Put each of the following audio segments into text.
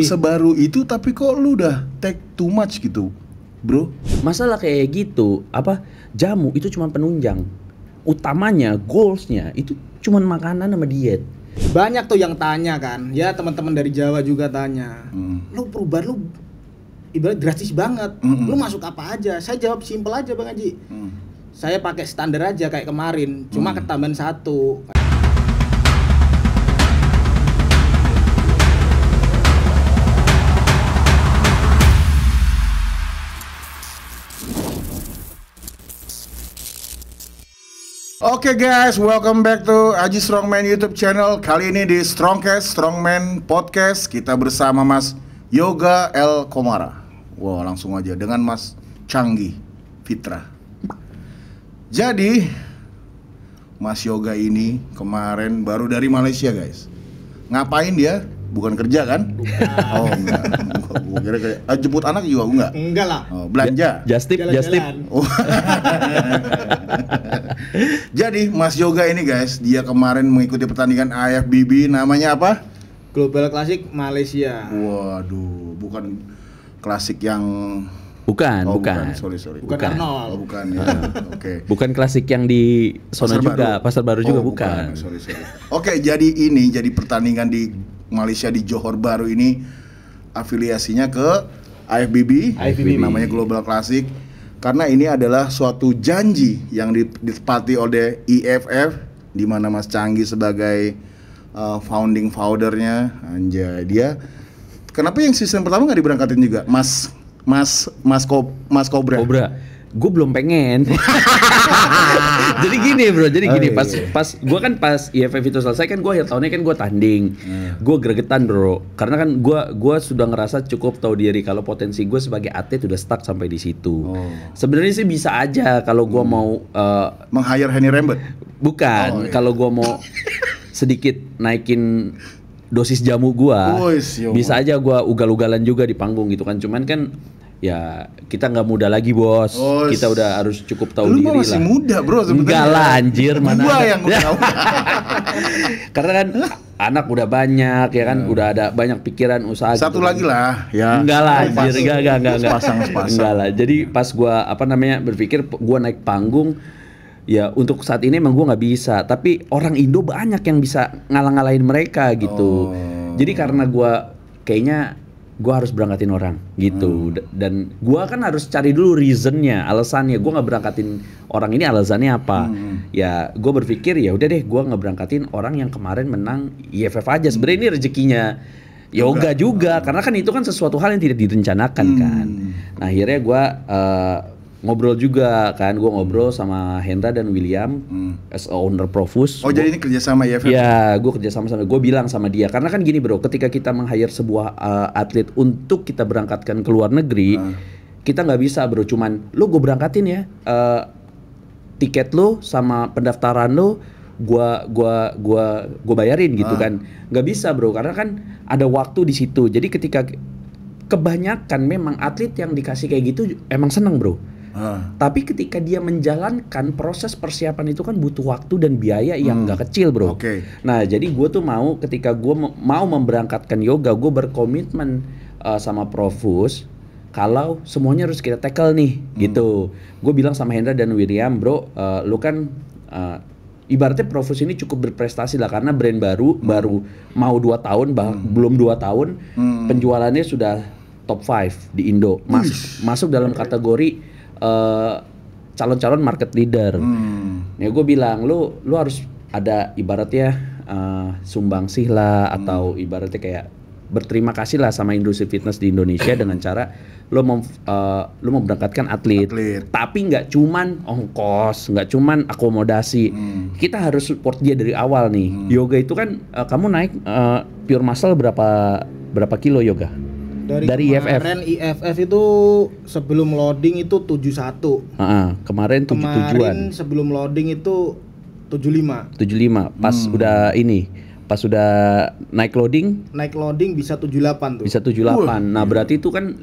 sebaru itu, tapi kok lu udah take too much gitu, bro? Masalah kayak gitu, jamu itu cuma penunjang. Utamanya, goalsnya itu cuma makanan sama diet. Banyak tuh yang tanya kan, ya teman-teman dari Jawa juga tanya, lu perubahan lu ibarat drastis banget, lu masuk apa aja? Saya jawab simpel aja Bang Haji, saya pakai standar aja kayak kemarin, cuma ketambahan satu. Oke guys, welcome back to Aji Strongman YouTube channel. Kali ini di Strongcast, Strongman Podcast. Kita bersama Mas Yoga El Komara. Wow, langsung aja dengan Mas Changi Fitra. Jadi, Mas Yoga ini kemarin baru dari Malaysia guys. Ngapain dia? Bukan kerja kan? Oh enggak. Gua kira kayak jemput anak juga enggak? Enggak lah. Oh, belanja. Just tip. Oh. Jadi Mas Yoga ini guys, dia kemarin mengikuti pertandingan AFBB, namanya apa? Global Classic Malaysia. Waduh, bukan klasik yang Bukan. Sorry. Bukan Arnold. Oh, bukan ya. Oke. Bukan klasik yang di Sono juga, Pasar Baru juga bukan. Sorry. Oke, jadi pertandingan di Malaysia di Johor Bahru ini afiliasinya ke AFBB. Namanya Global Classic. Karena ini adalah suatu janji yang ditepati oleh EFF, di mana Mas Changi sebagai founding founder-nya. Anjay, dia kenapa yang season pertama nggak diberangkatin juga? Mas Cobra. Gue belum pengen. Jadi gini bro, pas gue kan pas IFF itu selesai kan gue akhir tahunnya kan gue tanding, gue gregetan bro, karena kan gue sudah ngerasa cukup tahu diri kalau potensi gue sebagai atlet udah stuck sampai di situ. Sebenarnya sih bisa aja kalau gue mau meng-hire Henny Rambert. Bukan, kalau gue mau sedikit naikin dosis jamu gue, bisa aja gue ugal-ugalan juga di panggung gitu kan, cuman kan ya kita nggak muda lagi bos, kita udah harus cukup tahu diri lah. Lu masih muda bro sebenarnya. Enggak lah anjir, mana gua yang udah tahu. Karena kan anak udah banyak ya kan, udah ada banyak pikiran usaha. Satu gitu lagi kan. lah ya. Enggak lah anjir, enggak. Sepasang. Enggak lah. Jadi pas gua berpikir gua naik panggung, ya untuk saat ini emang gua nggak bisa, tapi orang Indo banyak yang bisa ngalah-ngalahin mereka gitu. Jadi karena gua kayaknya gua harus berangkatin orang gitu, dan gua kan harus cari dulu reasonnya, alasannya gua nggak berangkatin orang ini alasannya apa. Ya gua berpikir ya udah deh gua nggak berangkatin orang yang kemarin menang IFF aja. Sebenarnya ini rezekinya Yoga juga, karena kan itu kan sesuatu hal yang tidak direncanakan kan. Nah akhirnya gua ngobrol juga kan, gue ngobrol sama Hendra dan William as a owner Profus. Jadi ini kerjasama IFF? Ya, gue kerjasama gue bilang sama dia, karena kan gini bro, ketika kita meng-hire sebuah atlet untuk kita berangkatkan ke luar negeri, kita nggak bisa bro, cuman lu gue berangkatin ya, tiket lu sama pendaftaran lu gue bayarin gitu kan, nggak bisa bro, karena kan ada waktu di situ. Jadi ketika kebanyakan memang atlet yang dikasih kayak gitu emang seneng bro. Tapi ketika dia menjalankan proses persiapan itu kan butuh waktu dan biaya yang nggak kecil bro. Nah jadi gue tuh mau ketika gue mau memberangkatkan Yoga, gue berkomitmen sama Profus kalau semuanya harus kita tackle nih gitu. Gue bilang sama Hendra dan William, bro, lu kan ibaratnya Profus ini cukup berprestasi lah, karena brand baru mau 2 tahun, belum 2 tahun penjualannya sudah top 5 di Indo, masuk dalam kategori calon-calon market leader. Ya gue bilang lu harus ada ibaratnya sumbangsih lah, atau ibaratnya kayak berterima kasih lah sama industri fitness di Indonesia dengan cara lu mau berangkatkan atlet. Tapi nggak cuman ongkos, nggak cuman akomodasi, kita harus support dia dari awal nih. Yoga itu kan kamu naik pure muscle berapa kilo Yoga? Dari IFF. Kemarin IFF itu sebelum loading itu 71. Kemarin 77-an. Kemarin sebelum loading itu 75. Pas udah naik loading bisa 78 tuh. Bisa 78. Nah, berarti itu kan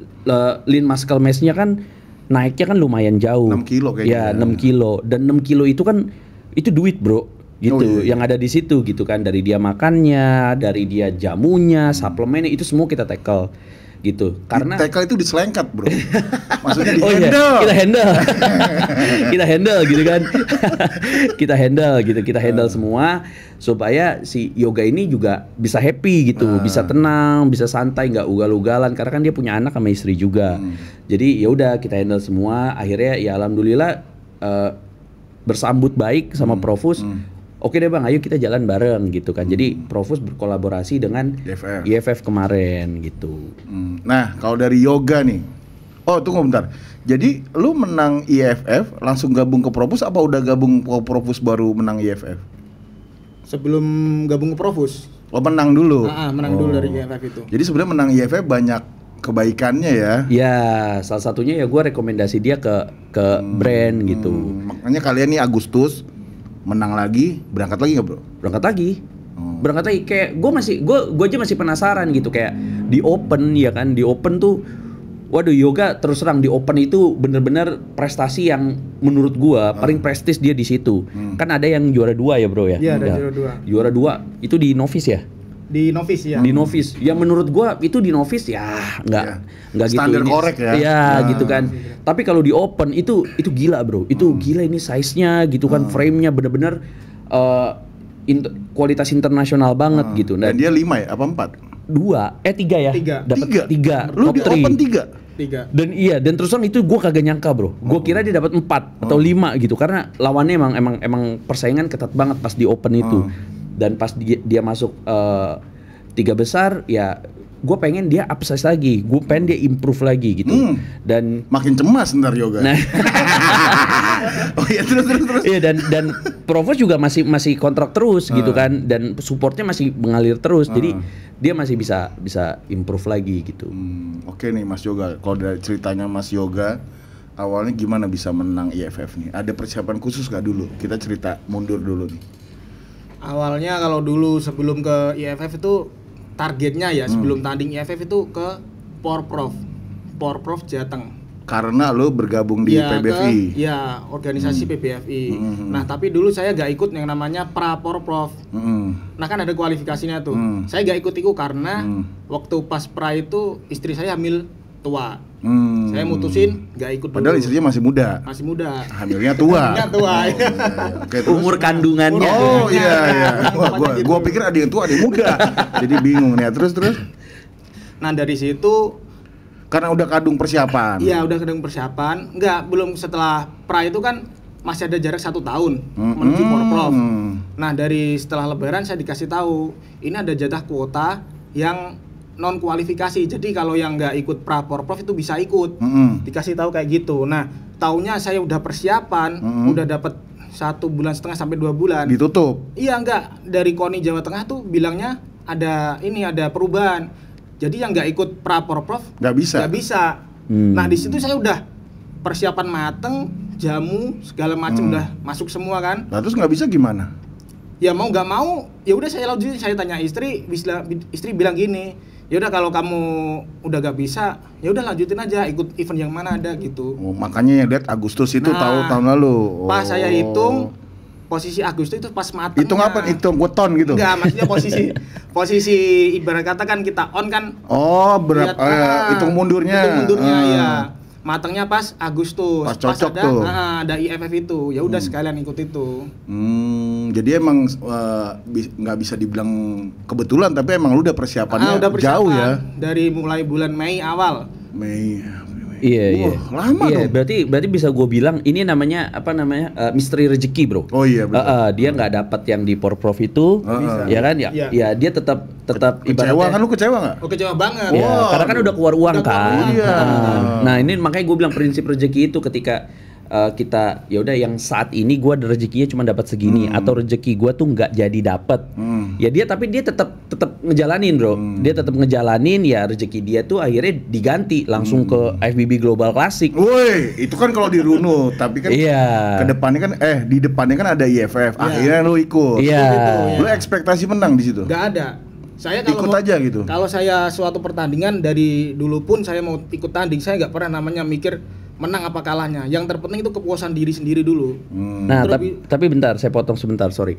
lean muscle mass-nya kan naiknya kan lumayan jauh. 6 kilo kayaknya. Ya, 6 kilo. Dan 6 kilo itu kan itu duit, bro. gitu, Oh, iya. yang ada di situ gitu kan, dari dia makannya, dari dia jamunya, suplemennya itu semua kita tackle gitu. Karena di tackle itu diselengkat, bro. Maksudnya di oh iya, handle. kita handle, kita handle gitu kan, kita handle gitu, kita handle semua supaya si Yoga ini juga bisa happy gitu, bisa tenang, bisa santai, nggak ugal-ugalan karena kan dia punya anak sama istri juga. Jadi ya udah kita handle semua. Akhirnya ya alhamdulillah bersambut baik sama Profus. Oke deh bang, ayo kita jalan bareng gitu kan. Jadi Profus berkolaborasi dengan IFF kemarin gitu. Nah, kalau dari Yoga nih. Oh, tunggu bentar. Jadi lu menang IFF langsung gabung ke Profus apa udah gabung ke Profus baru menang IFF? Sebelum gabung ke Profus. Oh, menang dulu. Menang dulu dari IFF itu. Jadi sebenarnya menang IFF banyak kebaikannya ya. Ya, salah satunya ya gue rekomendasi dia ke brand gitu. Makanya kalian nih Agustus menang lagi, berangkat lagi nggak bro? Berangkat lagi. Berangkat lagi kayak gue aja masih penasaran gitu kayak di Open ya kan, di Open tuh waduh Yoga terus terang di Open itu bener-bener prestasi yang menurut gua paling prestis dia di situ. Kan ada yang juara 2 ya bro ya? Iya ada juara 2. Juara 2 itu di novice ya? Di novice ya. Di novice. Yang menurut gua itu di novice ya nggak gitu. Standar korek ya. Iya gitu kan. Tapi kalau di Open itu gila bro. Itu gila ini size-nya gitu kan, frame-nya bener-bener kualitas internasional banget gitu. Dan dia 5 ya? Apa 4? 3 ya? Dapat 3. Lu di Open 3. Dan terus terang itu gue kagak nyangka bro. Gue kira dia dapat 4 atau 5 gitu karena lawannya emang persaingan ketat banget pas di Open itu. Dan pas dia masuk 3 besar ya gue pengen dia upsize lagi, gue pengen dia improve lagi gitu. Dan makin cemas ntar Yoga. Nah, oh iya terus. Iya dan Provos juga masih kontrak terus gitu kan, dan supportnya masih mengalir terus. Jadi dia masih bisa improve lagi gitu. Oke nih Mas Yoga, kalau dari ceritanya Mas Yoga awalnya gimana bisa menang IFF nih? Ada persiapan khusus gak dulu? Kita cerita mundur dulu nih. Awalnya kalau dulu sebelum ke IFF itu targetnya ya sebelum tanding IFF itu ke Porprov Jateng. Karena lo bergabung di PBFI. Ya, organisasi PBFI. Nah, tapi dulu saya gak ikut yang namanya Pra-Porprov. Nah, kan ada kualifikasinya tuh. Saya gak ikut itu karena waktu pas Pra itu istri saya hamil tua. Saya mutusin gak ikut dulu. Padahal istrinya masih muda. Masih muda. Hamilnya tua. Hamilnya tua. Oke, terus? Umur kandungannya. Oh iya. Wah, gua pikir ada yang tua, ada yang muda. Jadi bingung nih. Terus. Nah, dari situ karena udah kadung persiapan. Iya, udah kadung persiapan. Enggak, belum setelah Pra itu kan masih ada jarak 1 tahun menuju Porprov. Nah, dari setelah Lebaran saya dikasih tahu, ini ada jatah kuota yang non kualifikasi. Jadi kalau yang nggak ikut Pra Porprov itu bisa ikut. Dikasih tahu kayak gitu. Nah, taunya saya udah persiapan, udah dapat 1,5 bulan sampai 2 bulan. Ditutup. Iya, enggak. Dari KONI Jawa Tengah tuh bilangnya ada perubahan. Jadi yang nggak ikut Pra Porprov nggak bisa. Nah, di situ saya udah persiapan mateng, jamu segala macam udah masuk semua kan. Nah, terus nggak bisa gimana? Ya mau nggak mau, ya udah saya lanjutin. Saya tanya istri bilang gini, ya udah kalau kamu udah gak bisa, ya udah lanjutin aja ikut event yang mana ada gitu. Oh, makanya yang lihat Agustus itu tahun lalu. Pas saya hitung posisi Agustus itu pas matengnya. Hitung apa? Hitung weton gitu? Enggak, maksudnya posisi ibarat kata kan kita on kan. Oh, berapa? Hitung mundurnya. Hitung mundurnya ya. Matangnya pas Agustus. Pas cocok ada, tuh. Ada IFF itu. Ya udah sekalian ikut itu. Jadi emang nggak bisa dibilang kebetulan, tapi emang lu udah persiapannya jauh ya. Dari mulai bulan Mei awal. Iya. Lama dong. Berarti bisa gue bilang ini namanya misteri rezeki bro. Oh iya betul. Dia nggak dapat yang di Porprov itu, ya kan? Ya dia tetap kecewa kan, lu kecewa nggak? Oh kecewa banget. Ya, karena kan udah keluar uang kan. Iya. Nah ini makanya gue bilang prinsip rezeki itu ketika kita ya udah yang saat ini gue ada rezekinya cuma dapat segini atau rezeki gue tuh nggak jadi dapat. Ya tapi dia tetap ngejalanin bro. Dia tetap ngejalanin, ya rezeki dia tuh akhirnya diganti langsung ke FBB Global Classic. Woi, itu kan kalau di runut, tapi kan ke depannya kan di depannya kan ada IFF. Akhirnya lu ikut. Iya. Lu ekspektasi menang di situ? Nggak ada. Saya ikut aja gitu. Kalau saya suatu pertandingan dari dulu pun saya mau ikut tanding, saya nggak pernah namanya mikir menang apa kalahnya. Yang terpenting itu kepuasan diri sendiri dulu. Nah, Terus tapi bentar, saya potong sebentar, sorry.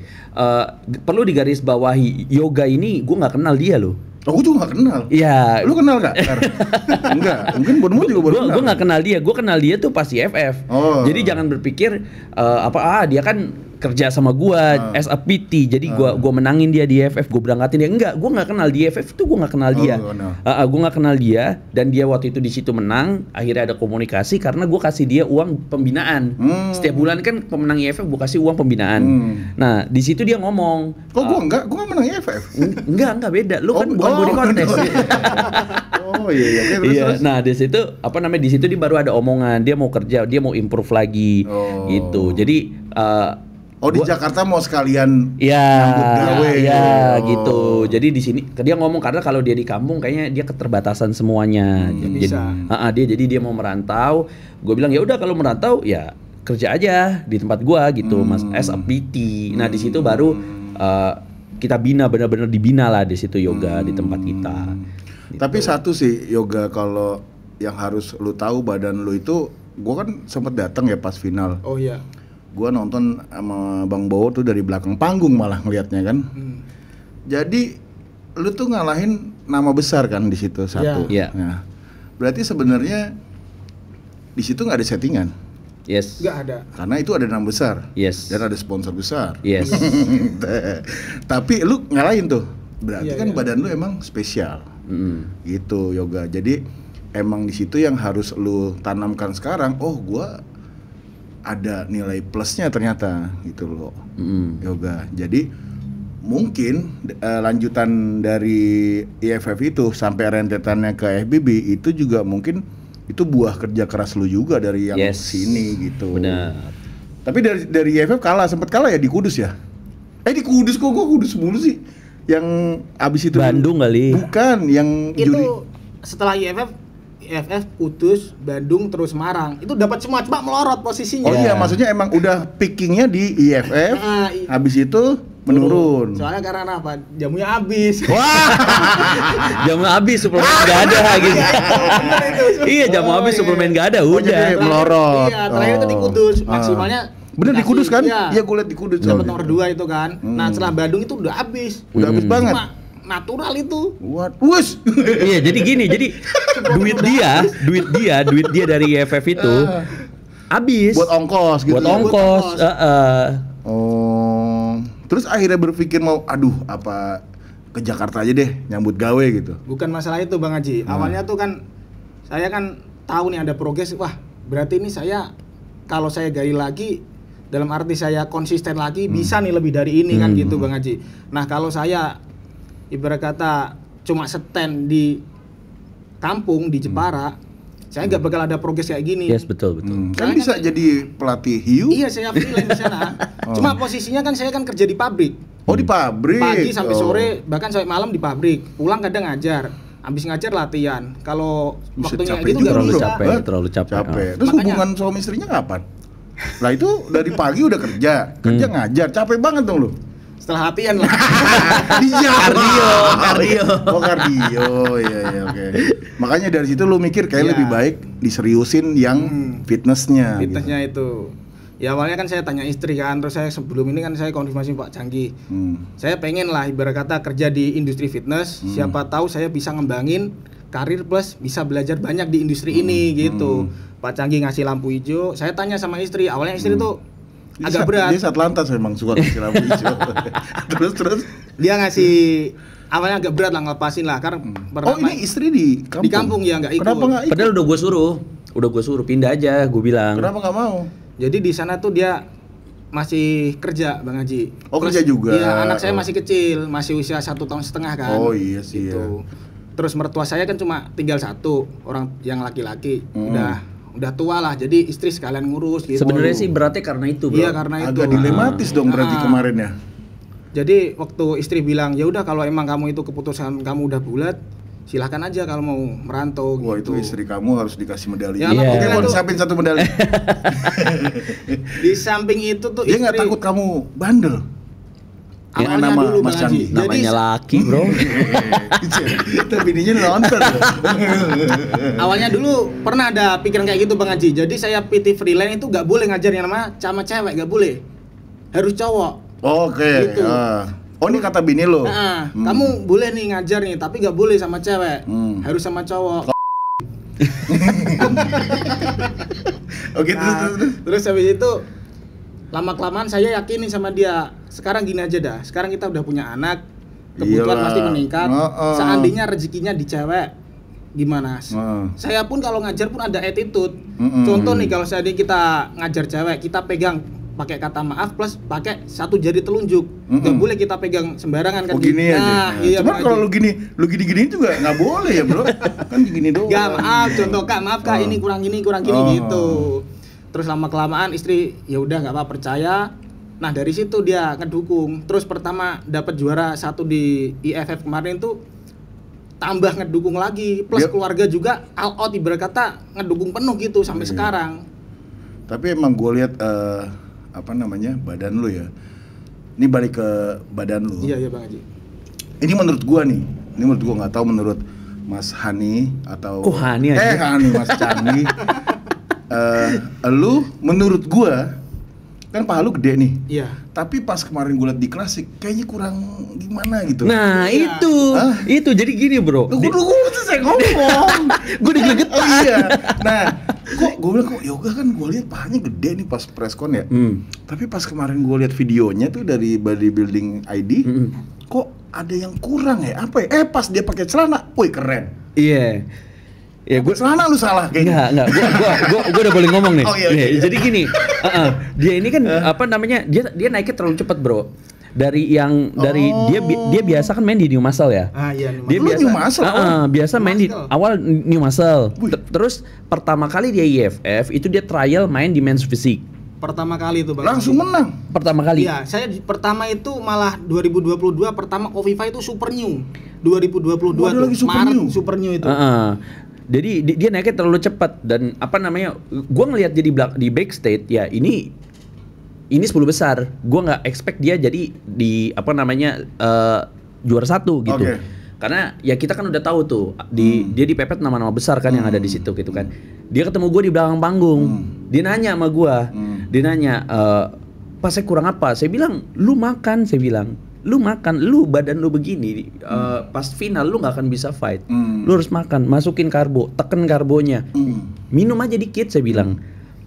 Perlu digarisbawahi, Yoga ini gue nggak kenal dia loh. Aku juga gak kenal. Iya. Lu kenal gak? Enggak, mungkin Bonmo juga baru kenal. Gue nggak kenal dia, gue kenal dia tuh pas di FF. Oh. Jadi jangan berpikir dia kan kerja sama gua as a PT, jadi gua menangin dia di FF, gua berangkatin dia. Enggak, gua nggak kenal di FF tuh, gua nggak kenal dia. Gua nggak kenal dia, dan dia waktu itu di situ menang. Akhirnya ada komunikasi karena gua kasih dia uang pembinaan. Setiap bulan kan pemenang IFF gua kasih uang pembinaan. Nah di situ dia ngomong. Kok gua enggak menang IFF. Enggak beda. Lu kan bukan body contest. Oh iya. Iya. Nah di situ di situ dia baru ada omongan, dia mau kerja, dia mau improve lagi, gitu. Jadi di Jakarta mau sekalian nyambut gawe. Ya, gitu. Jadi di sini dia ngomong karena kalau dia di kampung kayaknya dia keterbatasan semuanya. Jadi dia mau merantau. Gue bilang ya udah kalau merantau ya kerja aja di tempat gua gitu, Mas, as a PT. Nah, di situ baru kita benar-benar dibina lah di situ Yoga di tempat kita. Gitu. Tapi satu sih Yoga, kalau yang harus lu tahu, badan lu itu, gua kan sempet datang ya pas final. Oh iya. Gua nonton sama Bang Bowo tuh dari belakang panggung malah ngelihatnya kan. Jadi lu tuh ngalahin nama besar kan di situ satu. Iya. Nah, berarti sebenarnya di situ nggak ada settingan. Yes. Nggak ada. Karena itu ada nama besar. Yes. Dan ada sponsor besar. Yes. Tapi lu ngalahin tuh. Berarti kan badan lu emang spesial. Gitu Yoga. Jadi emang di situ yang harus lu tanamkan sekarang. Oh, gua ada nilai plusnya ternyata gitu loh. Yoga. Jadi mungkin lanjutan dari IFF itu sampai rentetannya ke FBB itu juga mungkin itu buah kerja keras lu juga dari yang sini gitu. Benar. Tapi dari IFF sempat kalah ya di Kudus ya? Di Kudus kok Kudus mulu sih. Yang abis itu Bandung kali. Bukan, yang itu juri. Setelah IFF Kudus, Bandung, terus Semarang. Itu dapat semua, cuma melorot posisinya. Oh iya, maksudnya emang udah pickingnya di IFF, habis itu menurun. Soalnya karena apa? Jamunya habis. Wah, jamu habis, suplemen nggak ada gitu. Iya, jamu habis, suplemen nggak ada, udah. Jadi melorot. Iya, terakhir itu di Kudus, maksimalnya. Bener di Kudus kan? Iya, gue liat di Kudus. Dapat nomor 2 itu kan. Nah, setelah Bandung itu udah habis. Udah habis banget. Cuma natural itu. Wus. Iya, jadi gini, duit dia dari EFF itu habis buat ongkos gitu. Buat ongkos. Oh. Terus akhirnya berpikir mau ke Jakarta aja deh nyambut gawe gitu. Bukan masalah itu Bang Haji. Awalnya tuh kan saya kan tahu nih ada progres. Wah, berarti ini saya kalau saya gali lagi dalam arti saya konsisten lagi bisa nih lebih dari ini kan gitu Bang Haji. Nah, kalau saya ibarat kata cuma stand di kampung di Jepara, saya nggak bakal ada progres kayak gini. Yes, betul. Kan bisa jadi pelatih hiu? Iya, saya freelance di sana. Cuma posisinya kan saya kan kerja di pabrik. Oh, di pabrik. Pagi sampai sore, bahkan sampai malam di pabrik. Pulang kadang ngajar. Habis ngajar latihan. Kalau waktunya kayak gitu nggak bisa. Terlalu capek. Terus hubungan suami istrinya kapan? Lah itu dari pagi udah kerja ngajar, capek banget dong lu. Setelah latihan lah. Kardio. Oh, kardio. Iya, oke. Makanya dari situ lu mikir kayak lebih baik diseriusin yang fitnessnya. Fitnessnya gitu. Ya awalnya kan saya tanya istri kan, terus saya sebelum ini kan saya konfirmasi Pak Canggi. Saya pengen lah ibarat kata kerja di industri fitness, siapa tahu saya bisa ngembangin karir plus bisa belajar banyak di industri ini gitu. Pak Canggi ngasih lampu hijau, saya tanya sama istri, awalnya istri tuh agak berat. Dia saat lantas memang suka ngasih lampu hijau. Terus dia ngasih awalnya agak berat lah ngelepasin lah karena ini istri di kampung? Di kampung ya nggak ikut. Kenapa nggak ikut? Padahal udah gue suruh pindah aja, gue bilang. Kenapa nggak mau? Jadi di sana tuh dia masih kerja Bang Haji. Oh, kerja juga. Iya, anak saya masih kecil, masih usia 1,5 tahun kan. Oh iya sih. Gitu. Terus mertua saya kan cuma tinggal satu orang yang laki-laki, udah tua lah, jadi istri sekalian ngurus gitu. Sebenarnya sih beratnya karena itu, bro. Iya, karena itu. Agak dilematis dong berarti kemarin ya. Jadi waktu istri bilang, ya udah kalau emang kamu itu keputusan kamu udah bulat, silahkan aja kalau mau merantau. Wah, gitu. itu istri kamu harus dikasih medali. Ya, Oke, mau disiapin satu medali. Di samping itu tuh dia nggak takut kamu bandel? Awalnya nama dulu Mas Bang Canggih. Haji. Jadi Namanya laki, bro. Tapi ininya nonton. awalnya dulu pernah ada pikiran kayak gitu Bang Haji. Jadi saya PT freelance itu nggak boleh ngajar yang nama sama cewek, nggak boleh. Harus cowok. Oke. Gitu. Oh ini kata bini lo. Nah, kamu boleh nih ngajar nih, tapi nggak boleh sama cewek. Harus sama cowok. Oke, Terus habis itu lama-kelamaan saya yakinin sama dia. Sekarang gini aja dah. Sekarang kita udah punya anak. Kebutuhan Iyalah. pasti meningkat. Seandainya rezekinya di cewek, gimana? Saya pun kalau ngajar pun ada attitude. Contoh nih kalau seandainya kita ngajar cewek, kita pegang pakai kata maaf plus pakai satu jari telunjuk. Nggak boleh kita pegang sembarangan kan. Oh gini aja. Iya, Cuma Bang kalau Haji. lu gini juga nggak boleh ya bro. Kan gini doang. Gak, maaf, contoh Kak, maaf Kak, ini kurang gini gitu. Terus lama kelamaan istri ya udah nggak apa percaya. Nah dari situ dia ngedukung. Terus pertama dapat juara 1 di IFF kemarin tuh tambah ngedukung lagi. Plus keluarga juga all out ibarat kata ngedukung penuh gitu sampai sekarang. Tapi emang gue lihat badan lu ya. Ini balik ke badan lu. Iya Bang Haji. Ini menurut gua nih. Ini menurut gua, nggak tahu menurut Mas Hani atau Kok Hani aja? Hani Mas Canggih. Lu menurut gua kan paha lu gede nih. Iya. Tapi pas kemarin gue liat di klasik kayaknya kurang gimana gitu. Nah, Iya. itu jadi gini, bro. Lu selesai ngomong. Gue digelegetan. Oh iya. Nah, kok gue bilang kok yoga kan gue lihat pahanya gede nih pas preskon ya. Tapi pas kemarin gue lihat videonya tuh dari bodybuilding ID, kok ada yang kurang ya? Apa ya? Pas dia pakai celana, woi keren. Iya. Ya gue Celana lu salah kayaknya. Enggak. Gue udah boleh ngomong nih. Oh, iya. Jadi gini, dia ini kan dia naiknya terlalu cepat, bro. Dari dia biasa kan main di New Muscle ya. Iya, Dia Lu biasa New Muscle? biasa main di awal New Muscle. Terus pertama kali dia IFF itu dia trial main di Men's Physique. Pertama kali itu Bang. Langsung menang. Pertama kali. Iya, saya pertama itu malah 2022 pertama Oviva itu Super New. 2022 Waduh, tuh lagi Super Maret New. Super New itu. Jadi dia naiknya terlalu cepat dan gue ngelihat dia di backstage ya ini 10 besar. Gue nggak expect dia jadi di juara 1 gitu. Okay. Karena ya kita kan udah tahu tuh dia dipepet nama-nama besar kan yang ada di situ gitu kan. Dia ketemu gue di belakang panggung. Dia nanya sama gue. Dia nanya, "Pak, saya kurang apa?" Saya bilang, "Lu makan." Saya bilang, "Lu makan, lu badan lu begini, pas final lu nggak akan bisa fight. Lu harus makan, masukin karbo, teken karbonya, minum aja dikit." Saya bilang.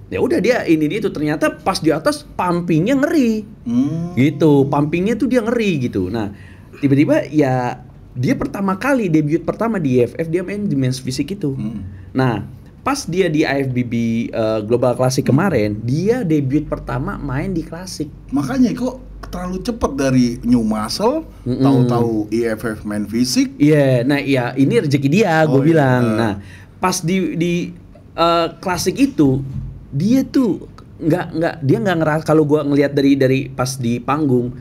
Ya udah dia itu ternyata pas di atas pumpingnya ngeri, gitu, pumpingnya tuh dia ngeri gitu. Nah tiba-tiba ya dia pertama kali debut pertama di IFF dia main di Men's Physique itu. Nah pas dia di IFBB Global Classic kemarin dia debut pertama main di Classic. Makanya kok terlalu cepet dari New Muscle, tahu-tahu IFF main fisik. Iya, nah iya ini rezeki dia, gue bilang. Nah pas di Classic itu dia tuh nggak ngerasa, kalau gue ngelihat dari pas di panggung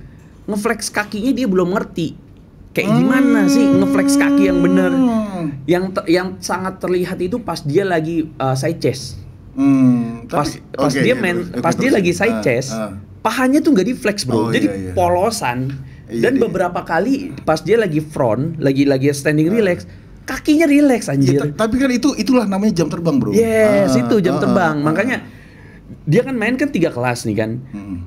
ngeflex kakinya dia belum ngerti kayak gimana sih ngeflex kaki yang bener. Yang sangat terlihat itu pas dia lagi side chest. Pas dia lagi side chest, pahanya tuh nggak di flex bro, jadi polosan. Dan beberapa kali pas dia lagi front, lagi standing relax, kakinya relax anjir. Ya, tapi kan itulah namanya jam terbang bro. Yes, itu jam terbang. Makanya dia kan main kan 3 kelas nih kan.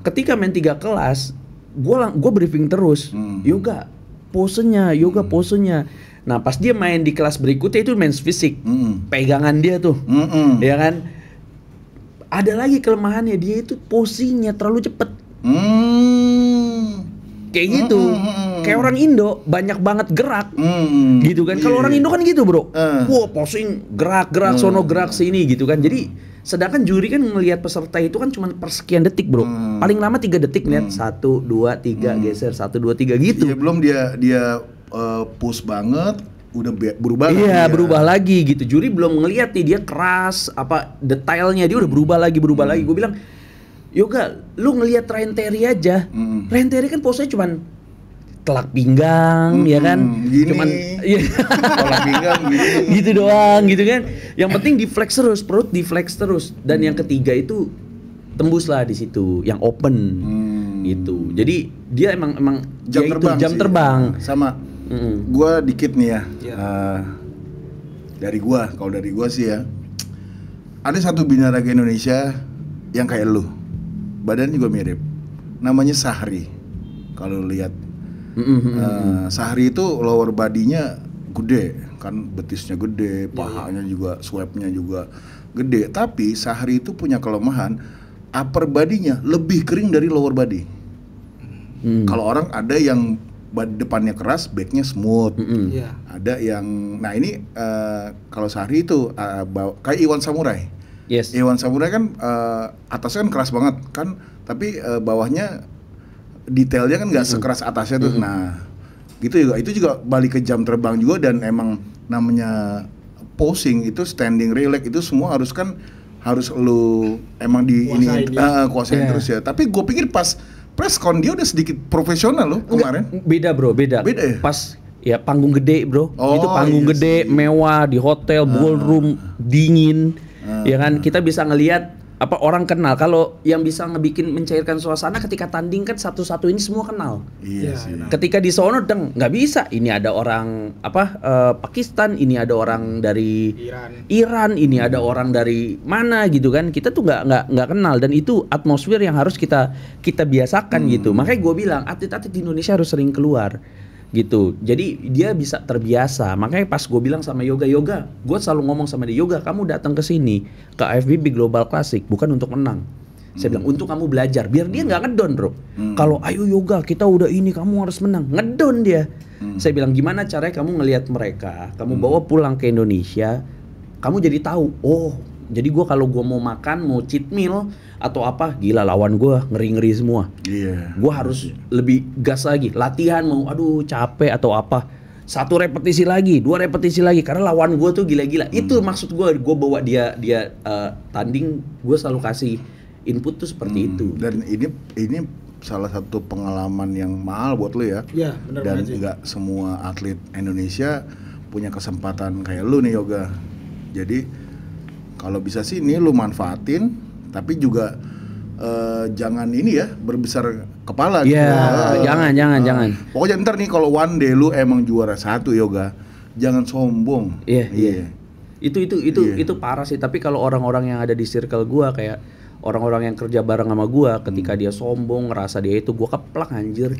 Ketika main 3 kelas, gue briefing terus. Yoga posenya. Nah pas dia main di kelas berikutnya itu Men's Physique, pegangan dia tuh, ya kan. Ada lagi kelemahannya, dia itu posisinya terlalu cepet. Kayak gitu, kayak orang Indo banyak banget gerak, gitu kan. Kalau orang Indo kan gitu bro, wah posing gerak sono gerak sini gitu kan. Jadi sedangkan juri kan ngelihat peserta itu kan cuma per sekian detik bro, paling lama 3 detik lihat 1, 2, 3 geser 1, 2, 3 gitu. Iya belum dia push banget, udah berubah. Iya berubah lagi gitu. Juri belum ngelihat nih dia keras apa detailnya, dia udah berubah lagi. Gue bilang, Yoga, lu ngelihat Ryan Terry aja. Ryan Terry kan posenya cuman telak pinggang, ya kan? Gini. Cuman telak pinggang gitu doang, gitu kan? Yang penting di flex terus, perut di flex terus. Dan yang ketiga itu tembus lah di situ, yang open, gitu. Jadi dia emang Jam ya terbang jam sih. terbang. Sama. Gua dikit nih ya. Dari gua, kalau dari gua sih ya. Ada satu binaraga Indonesia yang kayak lu. Badan juga mirip. Namanya Sahri. Kalau lihat Sahri itu lower body-nya gede, kan betisnya gede, pahanya juga, swabnya juga gede. Tapi Sahri itu punya kelemahan, upper body-nya lebih kering dari lower body. Kalau orang ada yang depannya keras, backnya smooth. Ada yang, nah ini kalau Sahri itu kayak Iwan Samurai. Yes. Iwan Samurai kan atasnya kan keras banget kan, tapi bawahnya detailnya kan nggak sekeras atasnya tuh. Nah, gitu juga. Itu juga balik ke jam terbang juga, dan emang namanya posing itu standing relax itu semua harus lu emang kuasain terus ya. Tapi gue pikir pas press con dia udah sedikit profesional loh kemarin. Beda bro, beda ya? Pas ya panggung gede bro, Oh, itu panggung iya gede, sih. mewah, di hotel, ballroom, dingin, ya kan, kita bisa ngelihat apa orang kenal. Kalau yang bisa ngebikin mencairkan suasana ketika tanding kan satu-satu ini semua kenal. Iya sih. Ketika di sono nggak bisa. Ini ada orang Pakistan, ini ada orang dari Iran, ini ada orang dari mana gitu kan. Kita tuh nggak kenal, dan itu atmosfer yang harus kita biasakan gitu. Makanya gue bilang atlet-atlet di Indonesia harus sering keluar gitu. Jadi dia bisa terbiasa. Makanya pas gue bilang sama Yoga, gue selalu ngomong sama dia, Yoga, kamu datang ke sini ke AFBB Global Classic bukan untuk menang. Saya bilang untuk kamu belajar, biar dia nggak ngedon bro. Kalau ayo Yoga kita udah ini, kamu harus menang, ngedon dia. Saya bilang gimana caranya kamu ngelihat mereka, kamu bawa pulang ke Indonesia, kamu jadi tahu. Oh, jadi kalau gue mau makan, mau cheat meal atau apa, gila lawan gue ngeri semua. Iya. Gue harus lebih gas lagi, latihan mau aduh capek atau apa, 1 repetisi lagi, 2 repetisi lagi, karena lawan gue tuh gila-gila. Itu maksud gue bawa dia tanding, gue selalu kasih input tuh seperti itu. Dan ini salah satu pengalaman yang mahal buat lu ya. Iya, benar. Dan nggak semua atlet Indonesia punya kesempatan kayak lu nih Yoga. Jadi kalau bisa sih ini lu manfaatin, tapi juga jangan ini ya berbesar kepala. Iya, jangan. Pokoknya ntar nih kalau one day lu emang juara 1 Yoga, jangan sombong. Iya. Itu parah sih. Tapi kalau orang-orang yang ada di circle gua, kayak orang-orang yang kerja bareng sama gua, ketika dia sombong, ngerasa dia itu, gua keplak anjir.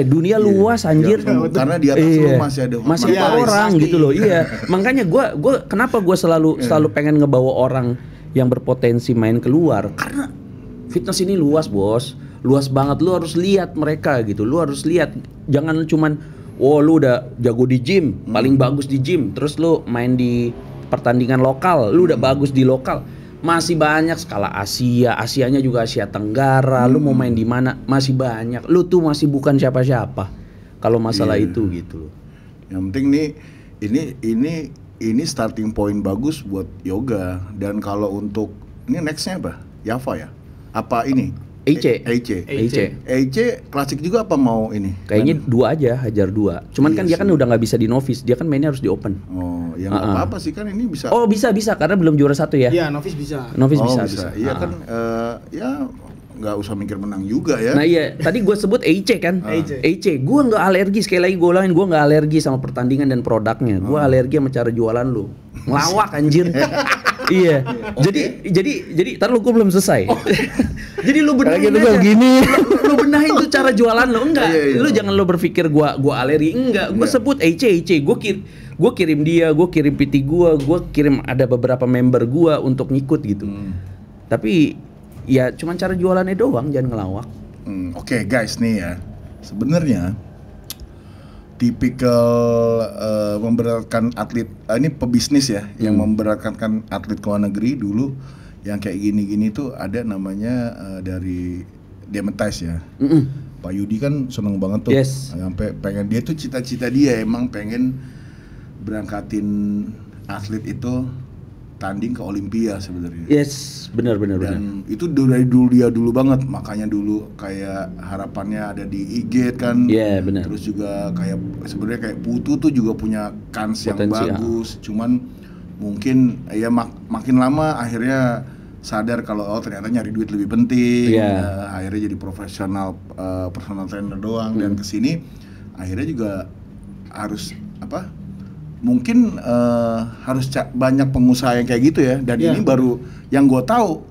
Dunia luas anjir. Karena di atas lu masih ada orang gitu loh. Iya. Makanya gua kenapa gua selalu pengen ngebawa orang yang berpotensi main keluar, karena fitness ini luas bos, luas banget. Lu harus lihat mereka gitu, lu harus lihat, jangan cuman lu udah jago di gym, paling bagus di gym, terus lu main di pertandingan lokal, lu udah bagus di lokal. Masih banyak skala Asianya juga Asia Tenggara, lu mau main di mana masih banyak. Lu tuh masih bukan siapa-siapa kalau masalah itu gitu. Yang penting nih ini starting point bagus buat Yoga. Dan kalau untuk ini nextnya apa? Yava ya? Apa ini? EIC klasik juga apa mau ini? Kayaknya 2 aja, hajar 2. Cuman kan dia kan udah nggak bisa di novice, dia kan mainnya harus di open. Oh, yang apa sih kan ini bisa. Oh, bisa karena belum juara 1 ya. Iya, novice bisa. Novice bisa. Iya kan ya nggak usah mikir menang juga ya. Nah iya, tadi gue sebut EIC kan. EIC, gue nggak alergi, sekali lagi gue ulangin, gue nggak alergi sama pertandingan dan produknya. Gue alergi sama cara jualan lu, ngelawak anjir. Iya. Jadi tar lu, gue belum selesai. Jadi lu benahin aja. Lu benahin tuh cara jualan lu, enggak. Lu jangan lu berpikir gua alergi, enggak. Gue sebut EIC. Gue kirim dia, gue kirim PT gue kirim ada beberapa member gue untuk ngikut gitu. Tapi ya cuman cara jualannya doang, jangan ngelawak. Oke, guys nih ya, sebenarnya tipikal memberatkan atlet, ini pebisnis ya, yang memberatkan atlet ke luar negeri dulu, yang kayak gini-gini tuh ada namanya dari Demetize ya. Pak Yudi kan seneng banget tuh, sampai pengen, dia tuh cita-cita dia emang pengen berangkatin atlet itu tanding ke Olympia sebenarnya. Yes, benar. Dan itu dari dulu banget, makanya dulu kayak harapannya ada di IGET kan. Iya, benar. Terus juga kayak sebenarnya kayak Putu tuh juga punya kans yang bagus, cuman mungkin ya makin lama akhirnya sadar kalau ternyata nyari duit lebih penting. Iya. Akhirnya jadi profesional personal trainer doang dan kesini akhirnya juga harus apa? Mungkin harus banyak pengusaha yang kayak gitu ya. Dan ini baru yang gue tahu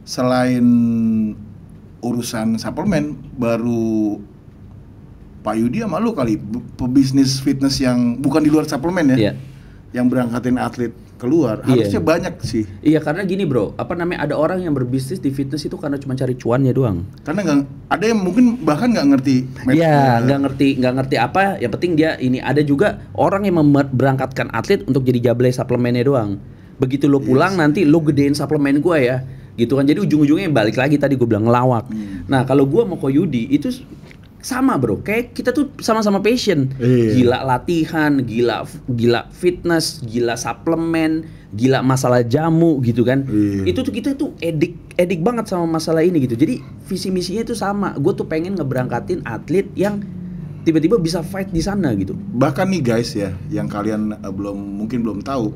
selain urusan suplemen baru Pak Yudi sama lu kali pebisnis fitness yang bukan di luar suplemen ya. Yang berangkatin atlet keluar harusnya banyak sih. Iya, karena gini bro, apa namanya, ada orang yang berbisnis di fitness itu karena cuma cari cuannya doang. Karena nggak ada yang mungkin bahkan nggak ngerti. Iya, nggak ngerti apa. Yang penting dia ini. Ada juga orang yang berangkatkan atlet untuk jadi jablay suplemennya doang. Begitu lo pulang nanti lo gedein suplemen gua ya, gitu kan. Jadi ujung-ujungnya balik lagi tadi gua bilang ngelawak. Nah kalau gua mau ke Yudi itu sama bro, kayak kita tuh sama-sama passion. Gila latihan, gila fitness, gila suplemen, gila masalah jamu gitu kan. Itu tuh kita tuh edik banget sama masalah ini gitu. Jadi visi misinya tuh sama. Gue tuh pengen ngeberangkatin atlet yang tiba-tiba bisa fight di sana gitu. Bahkan nih guys ya, yang kalian mungkin belum tahu,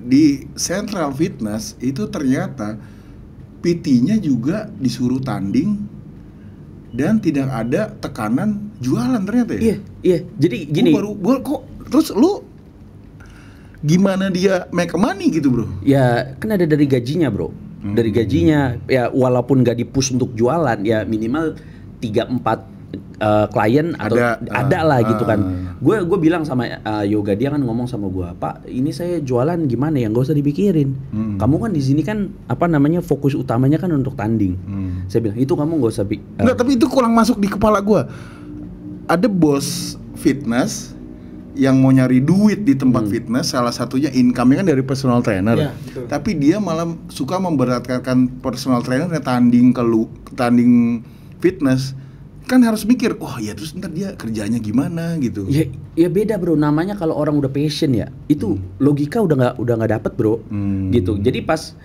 di Central Fitness itu ternyata PT-nya juga disuruh tanding dan tidak ada tekanan jualan ternyata ya. Iya. Jadi gini. Gua kok terus lu gimana dia make money gitu bro? Ya kan ada dari gajinya bro. Dari gajinya ya walaupun nggak di-push untuk jualan ya minimal 3-4 klien atau ada lah gitu kan. Gue bilang sama Yoga, dia kan ngomong sama gue, Pak ini saya jualan gimana ya, nggak usah dipikirin. Kamu kan di sini kan apa namanya fokus utamanya kan untuk tanding. Saya bilang itu kamu nggak usah. Nggak, tapi itu kurang masuk di kepala gue. Ada bos fitness yang mau nyari duit di tempat fitness, salah satunya income-nya kan dari personal trainer. Tapi dia malah suka memberatkan personal trainernya tanding fitness. Kan harus mikir, oh ya terus ntar dia kerjanya gimana gitu. Ya beda bro, namanya kalau orang udah passion ya, itu logika udah nggak dapet bro, gitu. Jadi pas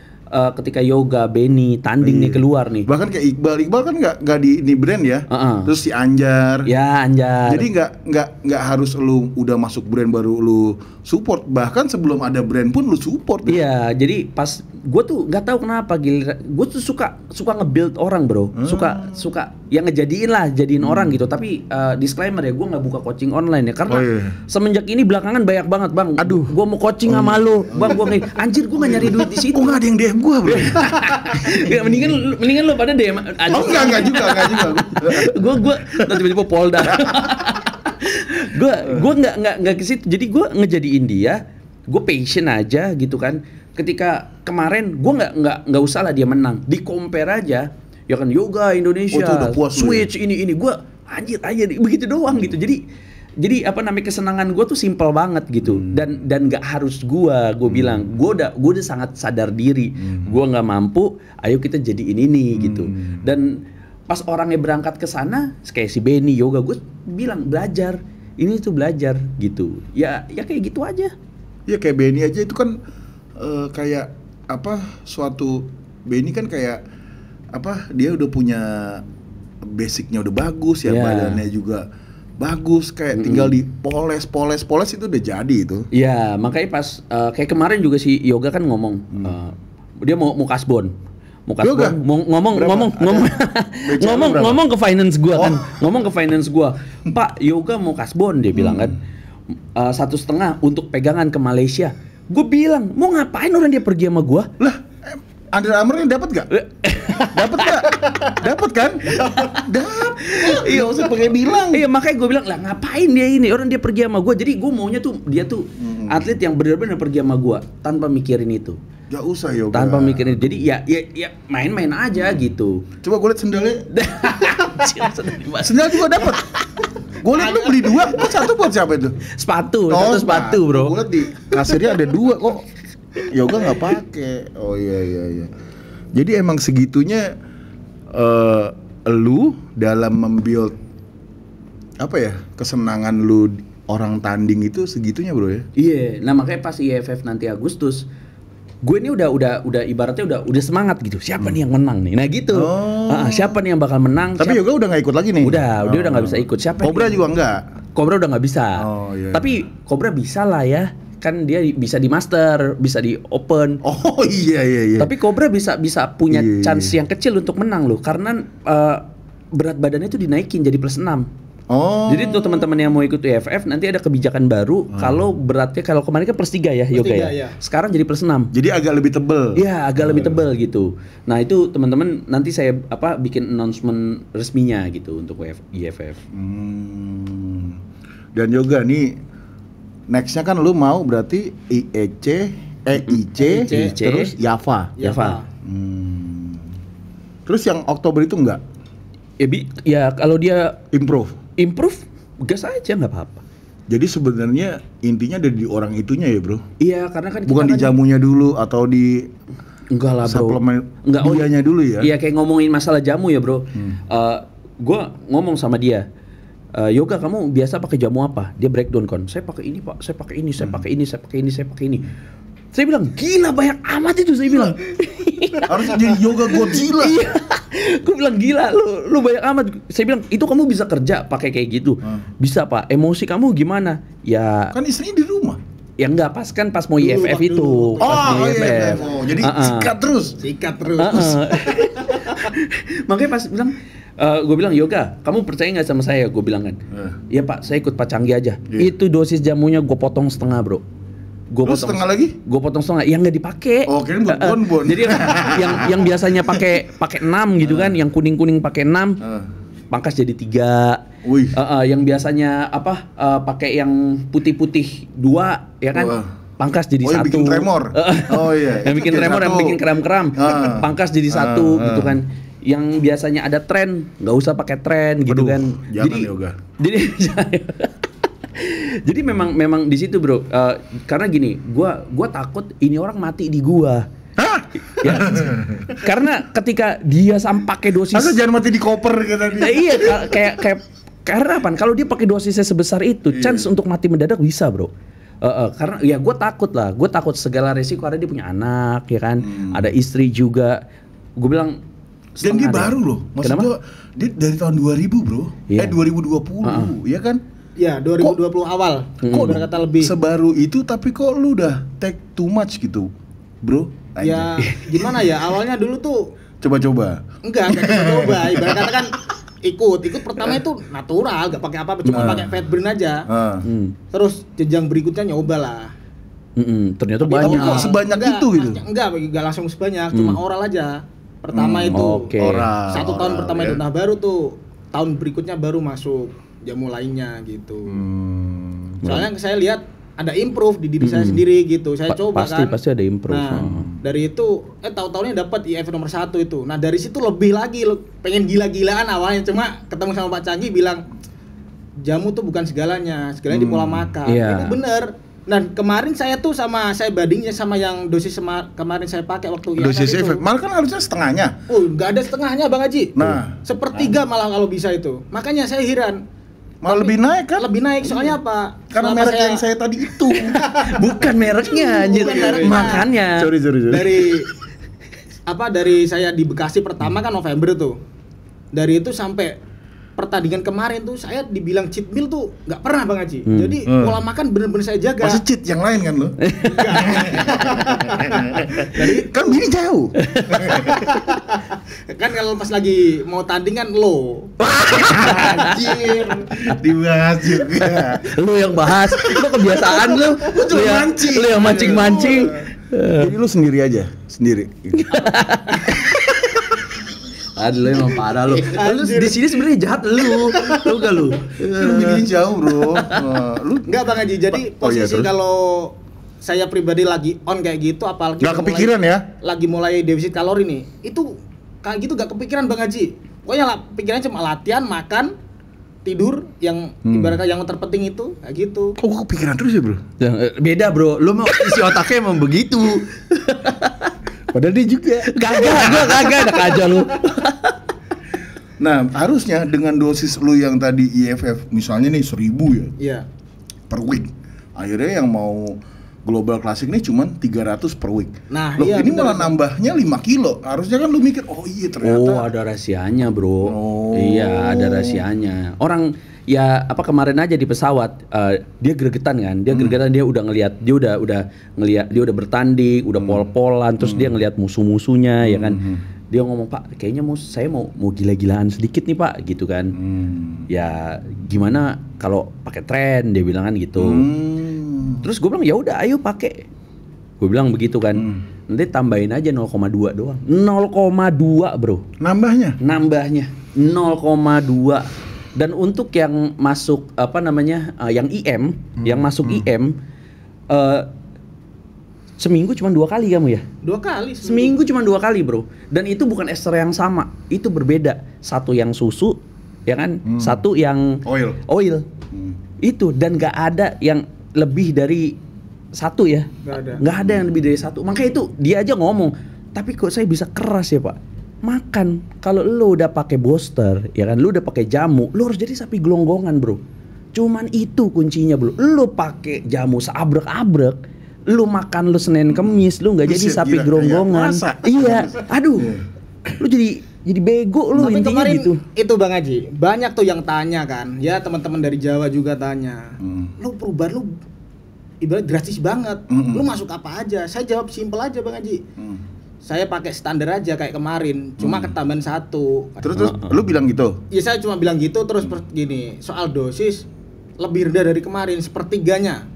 ketika Yoga, Benny, tanding nih keluar nih. Bahkan kayak Iqbal kan nggak di ini brand ya. Terus si Anjar. Ya Anjar. Jadi nggak harus lu udah masuk brand baru lu support. Bahkan sebelum ada brand pun lu support. Iya. Jadi pas gue tuh nggak tahu kenapa gue tuh suka nge-build orang bro. Suka yang jadiin orang gitu. Tapi disclaimer ya, gue nggak buka coaching online ya karena semenjak ini belakangan banyak banget bang. Aduh, gue mau coaching sama lu, bang. Gue anjir gue nggak nyari duit di situ. Kok nggak ada yang DM gue bro? Ya, mendingan lu pada DM. Enggak juga. Gue tiba-tiba Polda. gue nggak ke situ. Jadi gue ngejadiin dia, gue passion aja gitu kan. Ketika kemarin gue nggak usah lah dia menang, di compare aja ya kan, Yoga Indonesia, udah puas Switch ini gue anjir begitu doang gitu. Jadi apa namanya, kesenangan gue tuh simple banget gitu. Dan nggak harus gue bilang gue udah sangat sadar diri, gue nggak mampu, ayo kita jadiin ini gitu. Dan pas orangnya berangkat ke sana kayak si Benny, Yoga, gue bilang belajar gitu. Ya kayak gitu aja. Ya kayak Benny aja itu kan kayak apa, Benny kan kayak apa, dia udah punya basicnya udah bagus ya, badannya juga bagus, kayak tinggal dipoles itu udah jadi itu. Iya, makanya pas kayak kemarin juga si Yoga kan ngomong dia mau kasbon. Ngomong ke finance gua kan. Ngomong ke finance gua. Pak, Yoga mau kasbon, dia bilang kan. 1,5 untuk pegangan ke Malaysia. Gue bilang, mau ngapain orang dia pergi sama gua? Lah, Under Armour-nya dapat gak? Dapat gak? Dapat kan? Dapat. Iya, usah pakai bilang. Iya, makanya gue bilang, lah ngapain dia ini? Orang dia pergi sama gue. Jadi gue maunya tuh dia tuh atlet yang benar-benar pergi sama gue tanpa mikirin itu. Gak usah Yoga. Tanpa mikirin. Jadi ya main-main aja gitu. Coba gue liat sendalnya. Sendal juga dapat. Gue liat lu beli 2, satu buat siapa itu? Sepatu bro. Gue liat di kasirnya ada 2 kok. Yoga nggak pakai. Oh iya. Jadi emang segitunya lu dalam membuild apa ya, kesenangan lu orang tanding itu segitunya bro ya. Iya. Nah makanya pas IFF nanti Agustus, gue ini udah ibaratnya udah semangat gitu. Siapa nih yang menang nih? Nah gitu. Siapa nih yang bakal menang? Tapi Yoga udah nggak ikut lagi nih. Dia udah nggak bisa ikut. Siapa? Cobra juga nggak. Cobra udah nggak bisa. Oh, iya. Tapi Cobra bisa lah ya. kan dia bisa di master, bisa di open. Oh iya. Tapi Cobra bisa punya Iya. chance yang kecil untuk menang loh, karena berat badannya itu dinaikin jadi plus 6. Oh. Jadi tuh teman-teman yang mau ikut IFF nanti ada kebijakan baru kalau beratnya, kalau kemarin kan plus 3 ya yoga 3, ya. ya. Sekarang jadi plus 6. Jadi agak lebih tebel. Iya, agak lebih tebal gitu. Nah, itu teman-teman nanti saya bikin announcement resminya gitu untuk IFF. Dan yoga nih nextnya kan lu mau berarti IEC, EIC, terus Java. Java. Terus yang Oktober itu enggak Ya kalau dia improve. gas aja nggak apa-apa. Jadi sebenarnya intinya dari orang itunya ya, Bro. Iya, karena kan Bukan kita di jamunya dulu atau di enggak lah, Bro. suplemen Enggak, dianya dulu ya. Iya, kayak ngomongin masalah jamu ya, Bro. Gua ngomong sama dia, yoga kamu biasa pakai jamu apa? Dia breakdown kan. Saya pakai ini, Pak. Saya pakai ini, saya pakai ini, saya pakai ini, saya pakai ini. Saya bilang, gila banyak amat itu, saya bilang. Harus jadi yoga Godzilla. Iya. Gue bilang gila lu banyak amat. Saya bilang itu kamu bisa kerja pakai kayak gitu. Bisa, Pak. Emosi kamu gimana? Ya Kan istrinya di rumah. ya enggak pas mau IFF itu. Pas mau IFF. Iya. Oh, jadi sikat terus. Makanya pas bilang gue bilang yoga, kamu percaya nggak sama saya? Gue bilang kan, iya Pak, saya ikut Pak Canggih aja. Itu dosis jamunya gue potong setengah, Bro. Terus setengah lagi? Gue potong setengah, yang nggak dipakai. Oh, kirain buat bonbon. Jadi yang biasanya pakai 6 gitu kan, yang kuning pakai 6, pangkas jadi 3. Wih. Yang biasanya pakai yang putih-putih 2, ya kan? Pangkas jadi 1. Yang bikin tremor. Oh iya. Yang bikin tremor, yang bikin kram-kram. Pangkas jadi 1 gitu kan. Yang biasanya ada tren, nggak usah pakai tren gitu kan. Jangan yoga. Jadi memang di situ, Bro. Karena gini, gua takut ini orang mati di gua. Hah? Ya, karena ketika dia pakai dosis, Masa jangan mati di koper kayak tadi. iya, kayak karena apa? Kalau dia pakai dosisnya sebesar itu, chance untuk mati mendadak bisa, Bro. Karena ya gue takut segala resiko, karena dia punya anak, ya kan, ada istri juga. Gue bilang. Dan dia baru loh. Maksud gue, dia dari tahun 2000, Bro. 2020, ya kan? Ya, 2020 awal. Kok udah kata lebih. Sebaru itu tapi kok lu udah take too much gitu, Bro? Ya, gimana ya? Awalnya dulu tuh coba-coba. Enggak coba. Ibarat kata kan ikut pertama itu natural, gak pakai apa-apa, cuma pakai fat burn aja. Terus jenjang berikutnya nyoba lah. Ternyata Tapi banyak. kok sebanyak itu gitu? Enggak langsung sebanyak, cuma oral aja. Pertama itu. Oral. 1 tahun pertama itu. Nah, baru tuh tahun berikutnya baru masuk jamu lainnya gitu. Soalnya saya lihat ada improve di diri saya sendiri gitu. Saya coba Pasti ada improve. Nah, dari itu tahu-taunya dapat IF nomor 1 itu. Nah, dari situ lebih lagi pengen gila-gilaan awalnya, cuma ketemu sama Pak Canggih bilang jamu tuh bukan segalanya di pola makan. Iya. Ini bener. Dan kemarin saya bandingnya sama yang dosis kemarin saya pakai waktu Dosis itu. efek. Malah kan harusnya setengahnya. Oh, nggak ada setengahnya, Bang Haji. Nah. Sepertiga malah kalau bisa itu. Makanya saya heran. Malah lebih naik kan? Lebih naik, soalnya apa? Karena Selama merek yang saya tadi itu. Bukan mereknya, anjir. Bukan mereknya. Makannya. Sorry. Dari saya di Bekasi pertama kan November tuh. Dari itu sampai pertandingan kemarin tuh saya dibilang cheat meal tuh nggak pernah, Bang Haji. Jadi pola makan bener-bener saya jaga. Masih cheat yang lain kan lo? Jadi kan bini jauh. Kan kalau pas lagi mau tandingan lo. Anjir. Dibahas juga. Lu yang bahas, lu kebiasaan lu. Lu yang mancing-mancing. Jadi lu sendiri aja, sendiri. Aduh, lu emang parah lu. Lu di sini sebenarnya jahat lu. Lu gak lu? Lu bini jauh, Bro. Lu Enggak, Bang Haji. Jadi posisi kalau saya pribadi lagi on kayak gitu, apalagi nggak kepikiran ya? Lagi mulai defisit kalori nih, itu kayak gitu gak kepikiran, Bang Haji. Pokoknya pikirannya cuma latihan, makan, tidur, yang ibaratnya yang terpenting itu kayak gitu. Kok kepikiran terus ya, Bro? Beda, Bro. Lu mau isi otaknya emang begitu. Padahal dia juga. Gua kagak ada aja lu. Nah, harusnya dengan dosis lu yang tadi IFF misalnya nih 1000 ya. Iya. Per week. Akhirnya yang mau Global Classic nih cuman 300 per week. Nah, loh, iya, ini bener. malah nambahnya 5 kilo. Harusnya kan lu mikir, oh iya ternyata. Oh, ada rahasianya, Bro. Oh. Iya, ada rahasianya. Orang ya apa kemarin aja di pesawat dia gregetan kan, dia gregetan, dia udah ngelihat, dia udah ngelihat, dia udah bertanding, udah pol-polan, terus dia ngelihat musuh-musuhnya ya kan. Dia ngomong, "Pak, kayaknya saya mau gila-gilaan sedikit nih Pak," gitu kan. Ya gimana kalau pakai tren, dia bilang kan gitu. Terus gue bilang ya udah ayo pakai. Gue bilang begitu kan. Nanti tambahin aja 0,2 doang. 0,2 bro. Nambahnya 0,2. Dan untuk yang masuk apa namanya yang IM, yang masuk IM seminggu cuma 2 kali kamu ya? 2 kali Seminggu cuma 2 kali bro. Dan itu bukan ester yang sama, itu berbeda. Satu yang susu, ya kan? Satu yang oil. Itu, dan gak ada yang lebih dari satu ya. Gak ada yang lebih dari satu. Makanya itu dia aja ngomong, tapi kok saya bisa keras ya Pak? Makan, kalau lo udah pakai booster, ya kan? Lo udah pakai jamu, lo harus jadi sapi gelonggongan bro. Cuman itu kuncinya bro. Lo pakai jamu seabrek-abrek, lu makan lu Senin Kemis, lu nggak jadi sapi geronggongan. Iya, aduh, lu jadi bego lu. Tapi intinya kemarin gitu. Itu Bang Haji, banyak tuh yang tanya kan, ya teman-teman dari Jawa juga tanya, lu perubahan lu ibarat drastis banget, lu masuk apa aja? Saya jawab simpel aja Bang Haji, saya pakai standar aja kayak kemarin, cuma ketambahan 1. Terus lu bilang gitu? Ya saya cuma bilang gitu, terus gini, soal dosis lebih rendah dari kemarin, sepertiganya.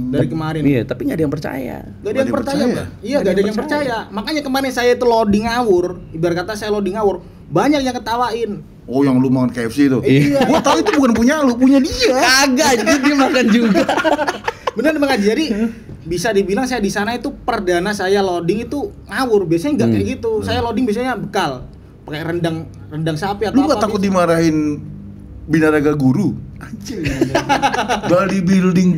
Dari kemarin. Iya, tapi nggak ada yang percaya. Gak ada yang percaya, Bang. Iya, gak ada yang percaya. Makanya kemarin saya itu loading ngawur. Ibarat kata saya loading ngawur, banyak yang ketawain. Oh, yang lu makan KFC itu? Iya. Gua tahu itu bukan punya lu, punya dia. Kagak, jadi dia makan juga. Bener Bang Haji. Jadi bisa dibilang saya di sana itu perdana saya loading itu ngawur. Biasanya nggak kayak gitu. Saya loading biasanya bekal, pakai rendang sapi atau lu apa. Lu gak takut dimarahin binaraga guru? Anjir. Bodybuilding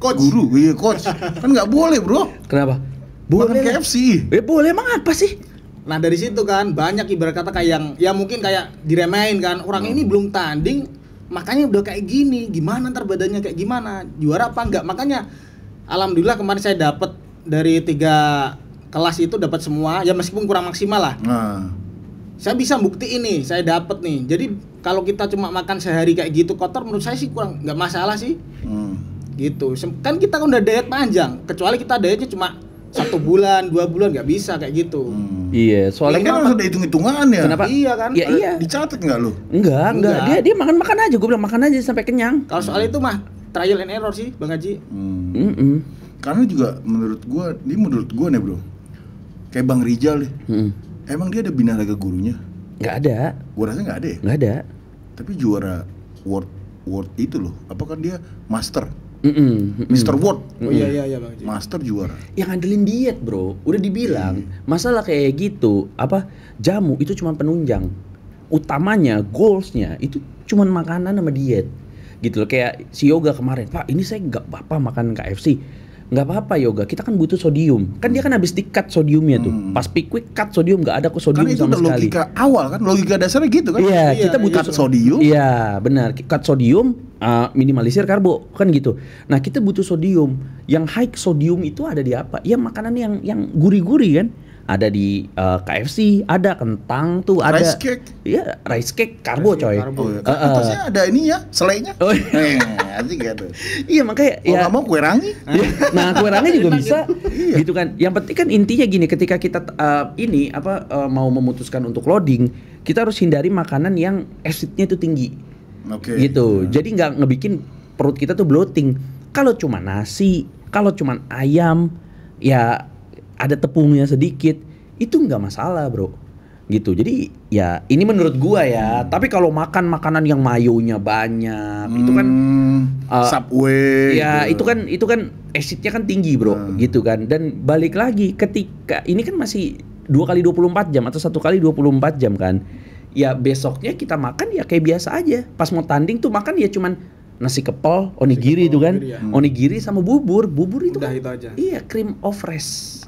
coach. Guru, iya coach. Kan nggak boleh bro. Kenapa? Boleh KFC. Boleh, emang apa sih? Nah dari situ kan banyak ibarat kata kayak yang ya mungkin kayak diremehin kan, orang ini belum tanding makanya udah kayak gini, gimana ntar badannya kayak gimana, juara apa enggak. Makanya alhamdulillah kemarin saya dapat dari 3 kelas itu dapat semua, ya meskipun kurang maksimal lah. Saya bisa bukti ini, saya dapat nih. Jadi kalau kita cuma makan sehari kayak gitu kotor, menurut saya sih kurang, nggak masalah sih. Gitu. Kan kita udah diet panjang, kecuali kita dietnya cuma 1 bulan, 2 bulan, nggak bisa kayak gitu. Iya, soalnya kan harus ada hitung-hitungan ya. Kenapa? Iya kan? Ya, iya. Dicatat nggak lu? Enggak. Dia makan aja. Gue bilang makan aja sampai kenyang. Kalau soal itu mah trial and error sih, Bang Haji. Karena juga menurut gua nih bro, kayak Bang Rijal nih. Emang dia ada binaraga gurunya? Nggak ada. Gua rasa nggak ada ya? Nggak ada. Tapi juara world itu loh. Apa kan dia master? Mr. World. Oh iya Bang Haji. Master juara. Yang ngandelin diet bro, udah dibilang masalah kayak gitu, apa jamu itu cuma penunjang, utamanya goalsnya itu cuma makanan sama diet, gitu loh. Kayak si Yoga kemarin, Pak ini saya nggak apa-apa makan KFC, nggak apa-apa Yoga, kita kan butuh sodium, kan dia kan habis di-cut sodiumnya tuh, pas Pickwick cut sodium, nggak ada kok sodium karena itu sama udah sekali. logika awal kan, logika dasarnya gitu kan. Iya, kita butuh cut sodium. Iya benar, cut sodium, minimalisir karbo kan gitu. Nah kita butuh sodium, yang high sodium itu ada di apa? Ya makanan yang gurih-gurih kan. Ada di KFC, ada kentang tuh, ada rice cake. Iya, rice cake karbo coy. Atasnya ada ini ya, selainya. Oh asik gitu. Iya makanya ya. Kalau mau kue rangi. Nah kue rangi juga bisa, gitu kan. Yang penting kan intinya gini, ketika kita mau memutuskan untuk loading, kita harus hindari makanan yang acidnya itu tinggi. Gitu. Jadi nggak ngebikin perut kita tuh bloating. Kalau cuma nasi, kalau cuma ayam, ya ada tepungnya sedikit, itu nggak masalah bro, gitu. Jadi ya ini menurut gua ya. Tapi kalau makan makanan yang mayonya banyak, itu kan Subway. Ya gitu. itu kan acidnya kan tinggi bro, gitu kan. Dan balik lagi ketika ini kan masih 2 kali 24 jam atau 1 kali 24 jam kan. Ya besoknya kita makan ya kayak biasa aja. Pas mau tanding tuh makan ya cuman nasi kepal, onigiri itu kan, onigiri sama bubur itu udah kan, itu aja. Iya cream of rice.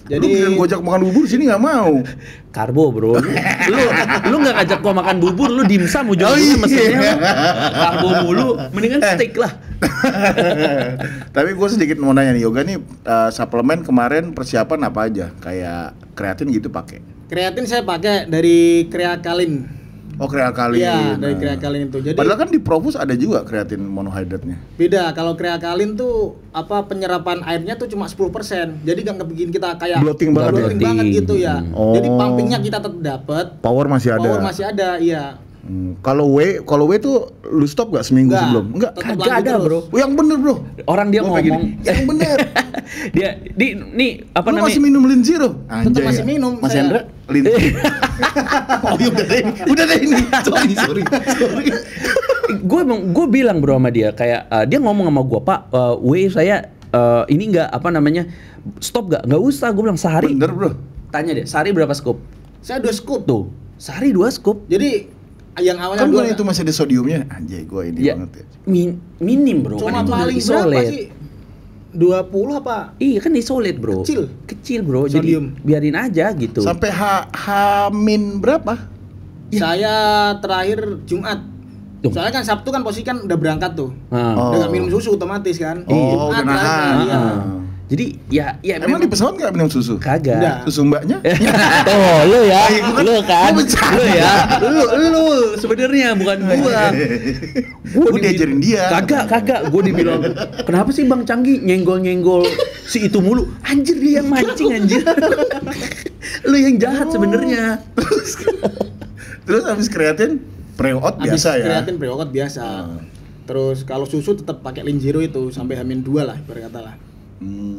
Jadi lu gojek makan bubur sini nggak mau. Karbo bro, lu nggak ngajak gua makan bubur, lu dimsum ujung-ujungnya mesennya karbo mulu, mendingan steak lah. Tapi gue sedikit mau nanya nih, Yoga nih suplemen kemarin persiapan apa aja? Kayak kreatin gitu pakai? Kreatin saya pakai dari Kreakalin. Oh, kreakalin. Iya, dari kreakalin itu. Jadi Padahal kan di Provus ada juga kreatin monohydratnya. beda. Kalau kreakalin tuh penyerapan airnya tuh cuma 10%. Jadi nggak bikin kita kayak Bloating banget bloating ya? banget gitu ya. Oh. Jadi pumpingnya kita tetap dapat. Power masih ada. Power masih ada, iya. Kalau W tuh lu stop gak seminggu Nggak. sebelum? Enggak. Tetap Kagak lanjut ada, terus. bro. Oh, yang bener bro. Orang dia Gua kayak ngomong, gini, yang bener. dia nih apa Lu namanya? masih minum Lin Zero? Tetap masih minum, Mas saya. Hendra? Lin Oh iya udah deh ini. Udah deh ini. Sorry. Gue bilang bro sama dia kayak dia ngomong sama gue, Pak, W saya ini nggak apa namanya stop nggak usah. Gue bilang sehari. Bener bro. Tanya deh, sehari berapa scoop? Saya 2 scoop. Tuh, sehari 2 scoop. Jadi yang awalnya Kan dua bukan itu masih ada sodiumnya. Anjay gue ini Ya, banget ya. minim bro. cuma kan itu paling berapa isolate. sih? 20 apa? Iya kan isolate bro. Kecil bro. Sodium. Jadi biarin aja gitu. Sampai H- berapa? Saya terakhir Jumat. Tuh. Soalnya kan Sabtu kan posisi kan udah berangkat tuh. Nah. Oh. Udah gak minum susu otomatis kan. Oh, Jumat udah nahan. terakhir, iya. Jadi ya Emang di pesawat nggak minum susu? kagak. Enggak. Susu mbaknya? Oh, lu ya. Gua kan- Lu kan. gua bercanda. Lu ya. Lu sebenarnya bukan gua. Gua diajarin dia. Kagak. Gua dibilang, "Kenapa sih Bang Canggi nyenggol-nyenggol si itu mulu?" Anjir dia yang mancing anjir. Lu yang jahat sebenarnya. Terus habis kreatin pre-out Habis biasa ya. kreatin pre-workout biasa. Terus kalau susu tetap pakai Lin Zero itu sampai H-2 lah ibarat kata lah.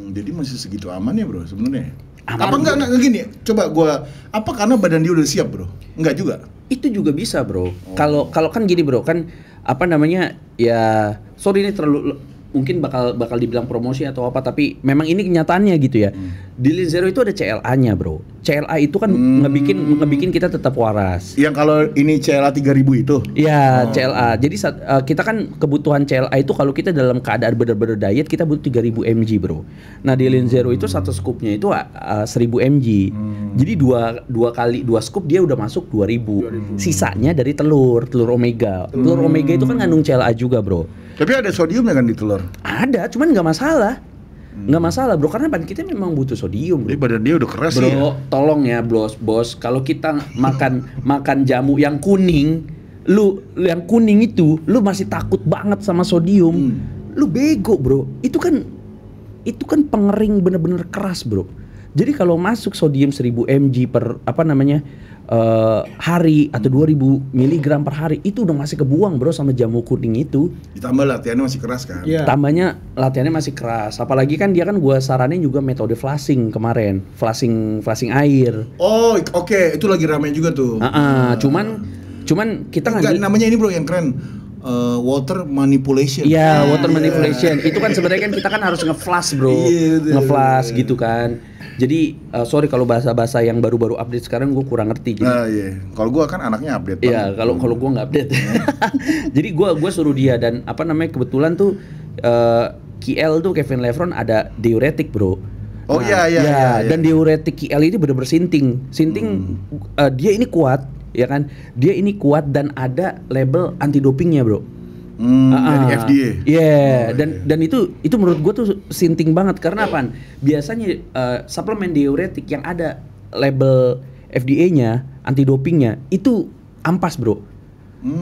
Jadi masih segitu aman ya bro sebenarnya. Aman, Apa enggak gini? Coba gua apa karena badan dia udah siap bro? Enggak juga. Itu juga bisa, Bro. Kalau kan gini, Bro, kan apa namanya? Ya, sorry ini terlalu mungkin bakal dibilang promosi atau apa, tapi memang ini kenyataannya gitu ya. Di Lin Zero itu ada CLA-nya, Bro. CLA itu kan ngebikin kita tetap waras. Yang kalau ini CLA 3000 itu. Iya, CLA. Jadi kita kan kebutuhan CLA itu kalau kita dalam keadaan benar-benar diet kita butuh 3000 mg, Bro. Nah, di Lin Zero itu satu scoopnya itu 1000 mg. Jadi dua scoop dia udah masuk 2000. Sisanya dari telur omega. Telur omega itu kan ngandung CLA juga, Bro. Tapi ada sodiumnya kan di telur. Ada, cuman nggak masalah. Nggak masalah, Bro, karena badan kita memang butuh sodium, Bro. Jadi badan dia udah keras Bro, sih ya. tolong ya, bos. Kalau kita makan jamu yang kuning, lu yang kuning itu, lu masih takut banget sama sodium. Lu bego, Bro. Itu kan pengering bener-bener keras, Bro. Jadi kalau masuk sodium 1000 mg per hari atau 2000 mg per hari itu udah masih kebuang, Bro, sama jamu kuning itu. Ditambah latihannya masih keras kan. Iya. Tambahnya latihannya masih keras. Apalagi kan dia kan gua saranin juga metode flushing kemarin, flushing air. Oh, oke. Itu lagi ramai juga tuh. Cuman kita Enggak, namanya ini bro yang keren. Water manipulation. Iya, water manipulation. Itu kan sebenarnya kan kita kan harus nge-flush, Bro. Iya, betul. Nge-flush gitu kan. Jadi sorry kalau bahasa-bahasa yang baru-baru update sekarang gue kurang ngerti. Jadi Iya. Kalau gua kan anaknya update iya, banget. kalau gua nggak update. Jadi gua suruh dia dan kebetulan tuh KL tuh Kevin Levron ada diuretik, Bro. Oh, iya. Dan diuretik KL ini bener-bener sinting. Dia ini kuat, ya kan? Dia ini kuat dan ada label anti dopingnya, Bro. Dari FDA. Iya, dan itu menurut gue tuh sinting banget karena apaan? Biasanya suplemen diuretik yang ada label FDA-nya, anti dopingnya itu ampas, Bro.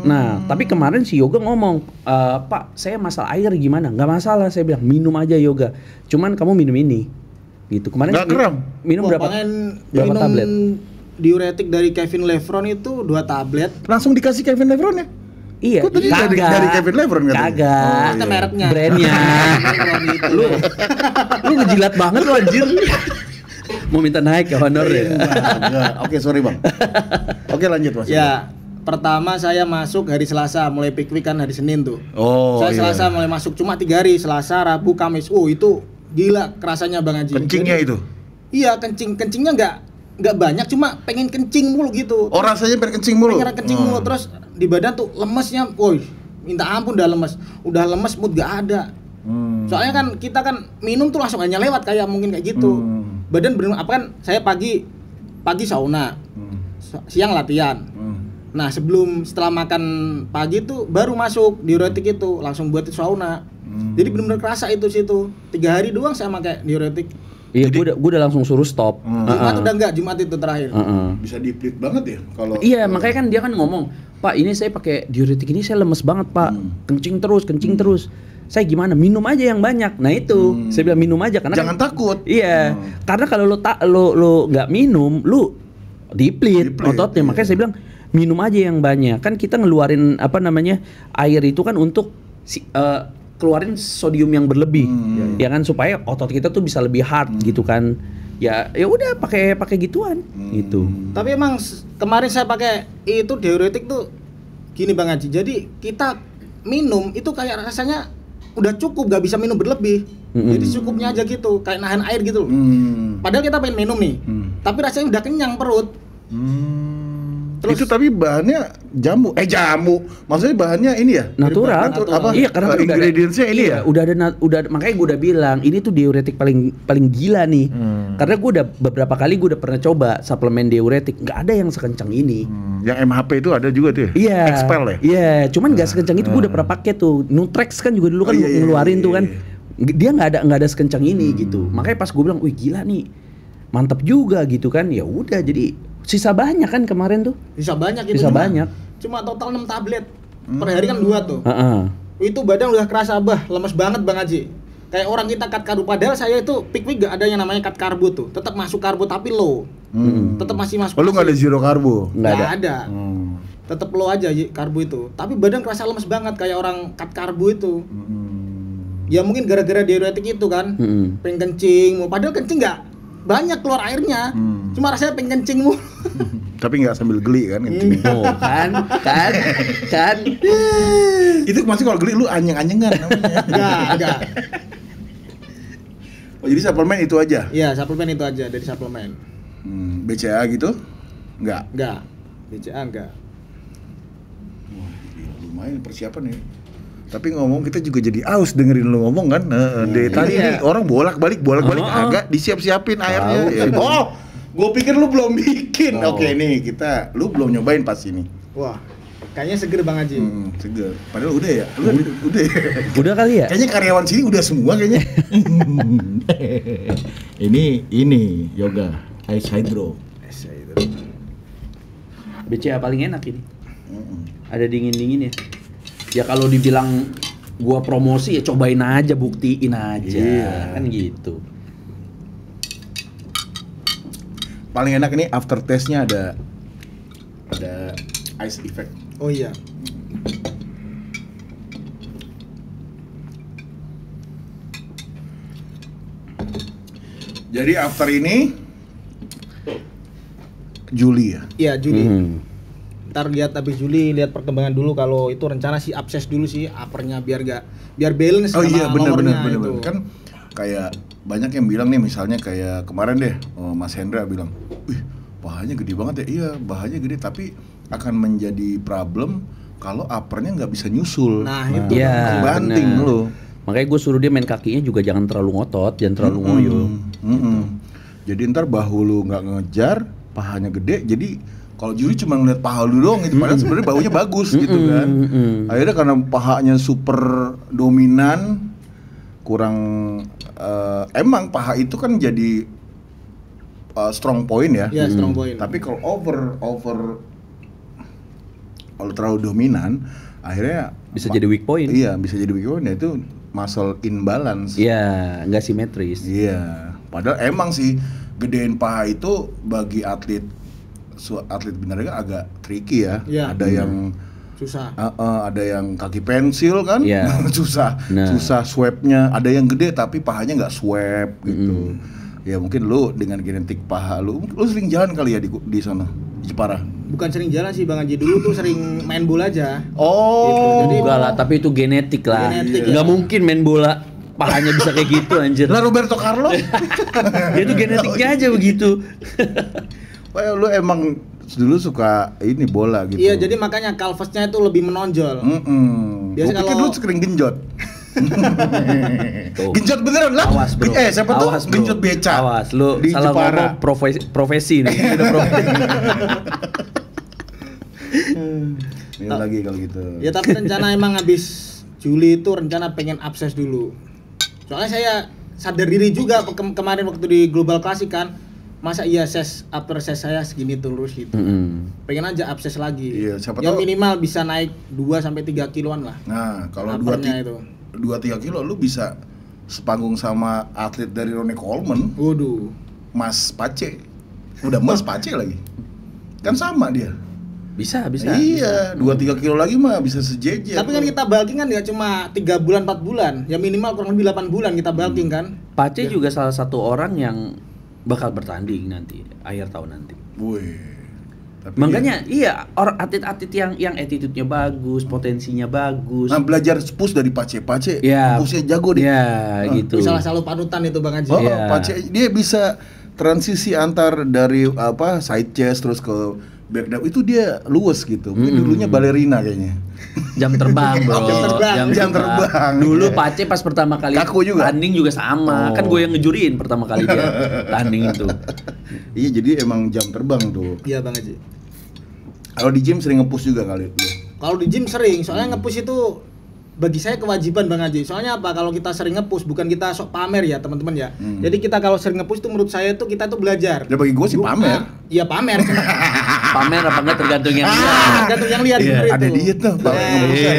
Nah, tapi kemarin si Yoga ngomong, "Pak, saya masalah air gimana?" "Nggak masalah," saya bilang, "minum aja Yoga. Cuman kamu minum ini." Gitu. Kemarin Nggak kram? minum berapa tablet? Diuretik dari Kevin Levron itu 2 tablet. Langsung dikasih Kevin Levron ya? Iya, Kok tadi dari Kevin Levron katanya? Kagak. Kita mereknya. Brandnya. lu ngejilat banget lu anjir. Mau minta naik ya honor ya. Enggak. Oke, sorry bang. Oke, lanjut mas. Ya, pertama saya masuk hari Selasa, mulai peak week kan hari Senin tuh. Oh, Saya iya. Selasa mulai masuk cuma 3 hari, Selasa, Rabu, Kamis. Oh, itu gila kerasanya Bang Haji. Kencingnya Jadi, itu? Iya, kencingnya nggak banyak, cuma pengen kencing mulu gitu. Oh, rasanya pengen kencing mulu? Pengen kencing mulu, terus di badan tuh lemesnya, woi, minta ampun udah lemes mood gak ada. Soalnya kan kita kan minum tuh langsung hanya lewat kayak mungkin kayak gitu. Badan bener apa kan, saya pagi sauna, siang latihan. Nah setelah makan pagi tuh baru masuk diuretik itu, langsung buat sauna. Jadi bener-bener kerasa itu situ. 3 hari doang saya pakai diuretik. Iya, gue udah langsung suruh stop. Jumat udah enggak, Jumat itu terakhir. Bisa diplit banget ya kalau. Iya, makanya kan dia kan ngomong, Pak ini saya pakai diuretik ini saya lemes banget Pak, kencing terus. Saya gimana? Minum aja yang banyak. Nah itu, saya bilang minum aja karena jangan takut. Iya, karena kalau lo nggak minum, lu diplit ototnya. Iya. Makanya saya bilang minum aja yang banyak. Kan kita ngeluarin air itu kan untuk keluarin sodium yang berlebih, ya kan supaya otot kita tuh bisa lebih hard gitu kan. Ya udah pakai gituan gitu. Tapi emang kemarin saya pakai itu diuretik tuh gini Bang Haji. Jadi kita minum itu kayak rasanya udah cukup, gak bisa minum berlebih. Jadi cukupnya aja gitu, kayak nahan air gitu loh. Padahal kita pengen minum nih, tapi rasanya udah kenyang perut. Terus, itu tapi bahannya jamu. Maksudnya bahannya ini ya? Natural. Apa? Iya, karena ingredientsnya ini ya? Udah makanya gue udah bilang ini tuh diuretik paling gila nih. Karena gue udah beberapa kali gue udah pernah coba suplemen diuretik, nggak ada yang sekencang ini. Yang MHP itu ada juga tuh ya? Iya. Expel ya? Iya, cuman nggak sekencang itu. Gue udah pernah pakai tuh. Nutrex kan juga dulu kan ngeluarin tuh kan. Dia nggak ada sekencang ini gitu. Makanya pas gue bilang, wih gila nih, mantap juga gitu kan. Ya udah, jadi sisa banyak kan kemarin tuh. Sisa banyak itu. Cuma total 6 tablet. Per hari kan 2 tuh. Itu badan udah kerasa lemes banget Bang Haji. Kayak orang kita cut karbo, padahal saya itu peak gak ada yang namanya cut karbo tuh. Tetap masuk karbo tapi low. Tetap masih masuk. Lu nggak ada zero karbo? Nggak ada. Tetap low aja karbo itu. Tapi badan kerasa lemes banget kayak orang cut karbo itu. Ya mungkin gara-gara diuretik itu kan. Pengen kencing, padahal kencing nggak banyak keluar airnya. Cuma rasanya pengen kencing mulu. Tapi nggak sambil geli kan kencing. Oh, kan. Itu masih kalau geli lu anyeng-anyengan namanya. Enggak. Oh, jadi suplemen itu aja? Iya, suplemen itu aja dari suplemen. BCA gitu? Enggak. BCA enggak. Wah, lumayan persiapan ya. Tapi ngomong kita juga jadi aus dengerin lu ngomong kan. Dari tadi nih orang bolak-balik agak disiap-siapin airnya. Oh, gue pikir lu belum bikin. Oke nih lu belum nyobain pas ini. Wah, kayaknya seger Bang Haji. Seger. Padahal udah ya. Udah ya. Udah kali ya? Kayaknya karyawan sini udah semua kayaknya. Ini yoga ice hydro. BCA paling enak ini. Ada dingin-dingin ya. Ya kalau dibilang gua promosi ya cobain aja, buktiin aja. Kan gitu. Paling enak ini after taste-nya ada ice effect. Oh iya. Jadi after ini Juli ya? Iya, Juli. Ntar lihat habis Juli, lihat perkembangan dulu. Kalau itu rencana sih abses dulu sih uppernya biar balance sama lowernya itu. Kan kayak banyak yang bilang nih, misalnya kayak kemarin deh Mas Hendra bilang, wih pahanya gede banget ya. Iya pahanya gede, tapi akan menjadi problem kalau uppernya nggak bisa nyusul. Nah itu ya, banting lo. Makanya gue suruh dia main kakinya juga jangan terlalu ngotot, jangan terlalu ngoyo. Jadi ntar bahu lu nggak ngejar, pahanya gede, jadi kalau juri cuma ngeliat paha lu doang gitu, padahal sebenarnya bahunya bagus gitu kan. Akhirnya karena pahanya super dominan, kurang emang paha itu kan jadi strong point ya. Iya, strong point. Tapi kalau kalau terlalu dominan, akhirnya bisa jadi weak point. Iya, bisa jadi weak point, yaitu muscle imbalance. Iya, nggak simetris. Iya, padahal emang sih gedein paha itu bagi atlet bener kan agak tricky ya. Ya, ada yang susah. Ada yang kaki pensil kan, susah swabnya. Ada yang gede tapi pahanya nggak swab gitu. Ya mungkin lu dengan genetik paha lu sering jalan kali ya di sana di Jepara. Bukan sering jalan sih Bang Haji, dulu tuh sering main bola aja. Oh, gitu. Jadi enggak lah, tapi itu genetik lah. Nggak mungkin main bola pahanya bisa kayak gitu anjir. Lah Roberto Carlos. Dia tuh genetiknya aja begitu. Wah, lu emang dulu suka ini bola gitu. Iya, jadi makanya calvesnya itu lebih menonjol. Biasa kalau lu sering genjot. Tuh. Genjot beneran lah. Awas bro. Siapa tuh genjot beca. Awas lu di salah Jepara. ngomong profesi nih. Ini lagi kalau gitu. Ya tapi rencana emang habis Juli itu rencana pengen abses dulu. Soalnya saya sadar diri juga kemarin waktu di Global Classic kan. Masa iya upper ses saya segini terus gitu. Pengen aja upses lagi. Iya, siapa yang tahu minimal bisa naik 2 sampai 3 kiloan lah. Nah, kalau Uppernya itu. 2-3 kilo lu bisa sepanggung sama atlet dari Ronnie Coleman, Waduh. Mas Pace. Udah Mas Pace lagi. Kan sama dia. Bisa. Iya, 2-3 kilo lagi mah bisa sejejer. Tapi kan kita bulking kan nggak cuma 3 bulan 4 bulan, ya minimal kurang lebih 8 bulan kita bulking kan. Pace juga salah satu orang yang bakal bertanding nanti akhir tahun nanti. Wih. Tapi Makanya iya orang atlet-atlet yang attitude-nya bagus, potensinya bagus. nah, belajar push dari Pace. Ya. Pushnya jago deh. Ya, gitu. Salah selalu panutan itu Bang Haji. Oh, Iya. Pace dia bisa transisi antar dari side chest terus ke back down itu dia luwes gitu. Mungkin dulunya balerina kayaknya. Jam terbang, bro. Jam terbang. Dulu Iya. Pace pas pertama kali Kaku juga? tanding juga sama. Oh. Kan gue yang ngejurin pertama kali dia tanding itu. Iya, jadi emang jam terbang tuh. Iya Bang Haji. Kalau di gym sering nge-push juga kali lu. Kalau di gym sering, soalnya nge-push itu bagi saya kewajiban Bang Haji. Soalnya apa? Kalau kita sering nge-push bukan kita sok pamer ya, teman-teman ya. Jadi kita kalau sering nge-push itu menurut saya itu kita tuh belajar. Ya bagi gue sih pamer. Iya pamer. Pamer apa enggak tergantung yang lihat. Tergantung yang lihat Iya, seperti Ada itu. diet tuh, Pak. Iya.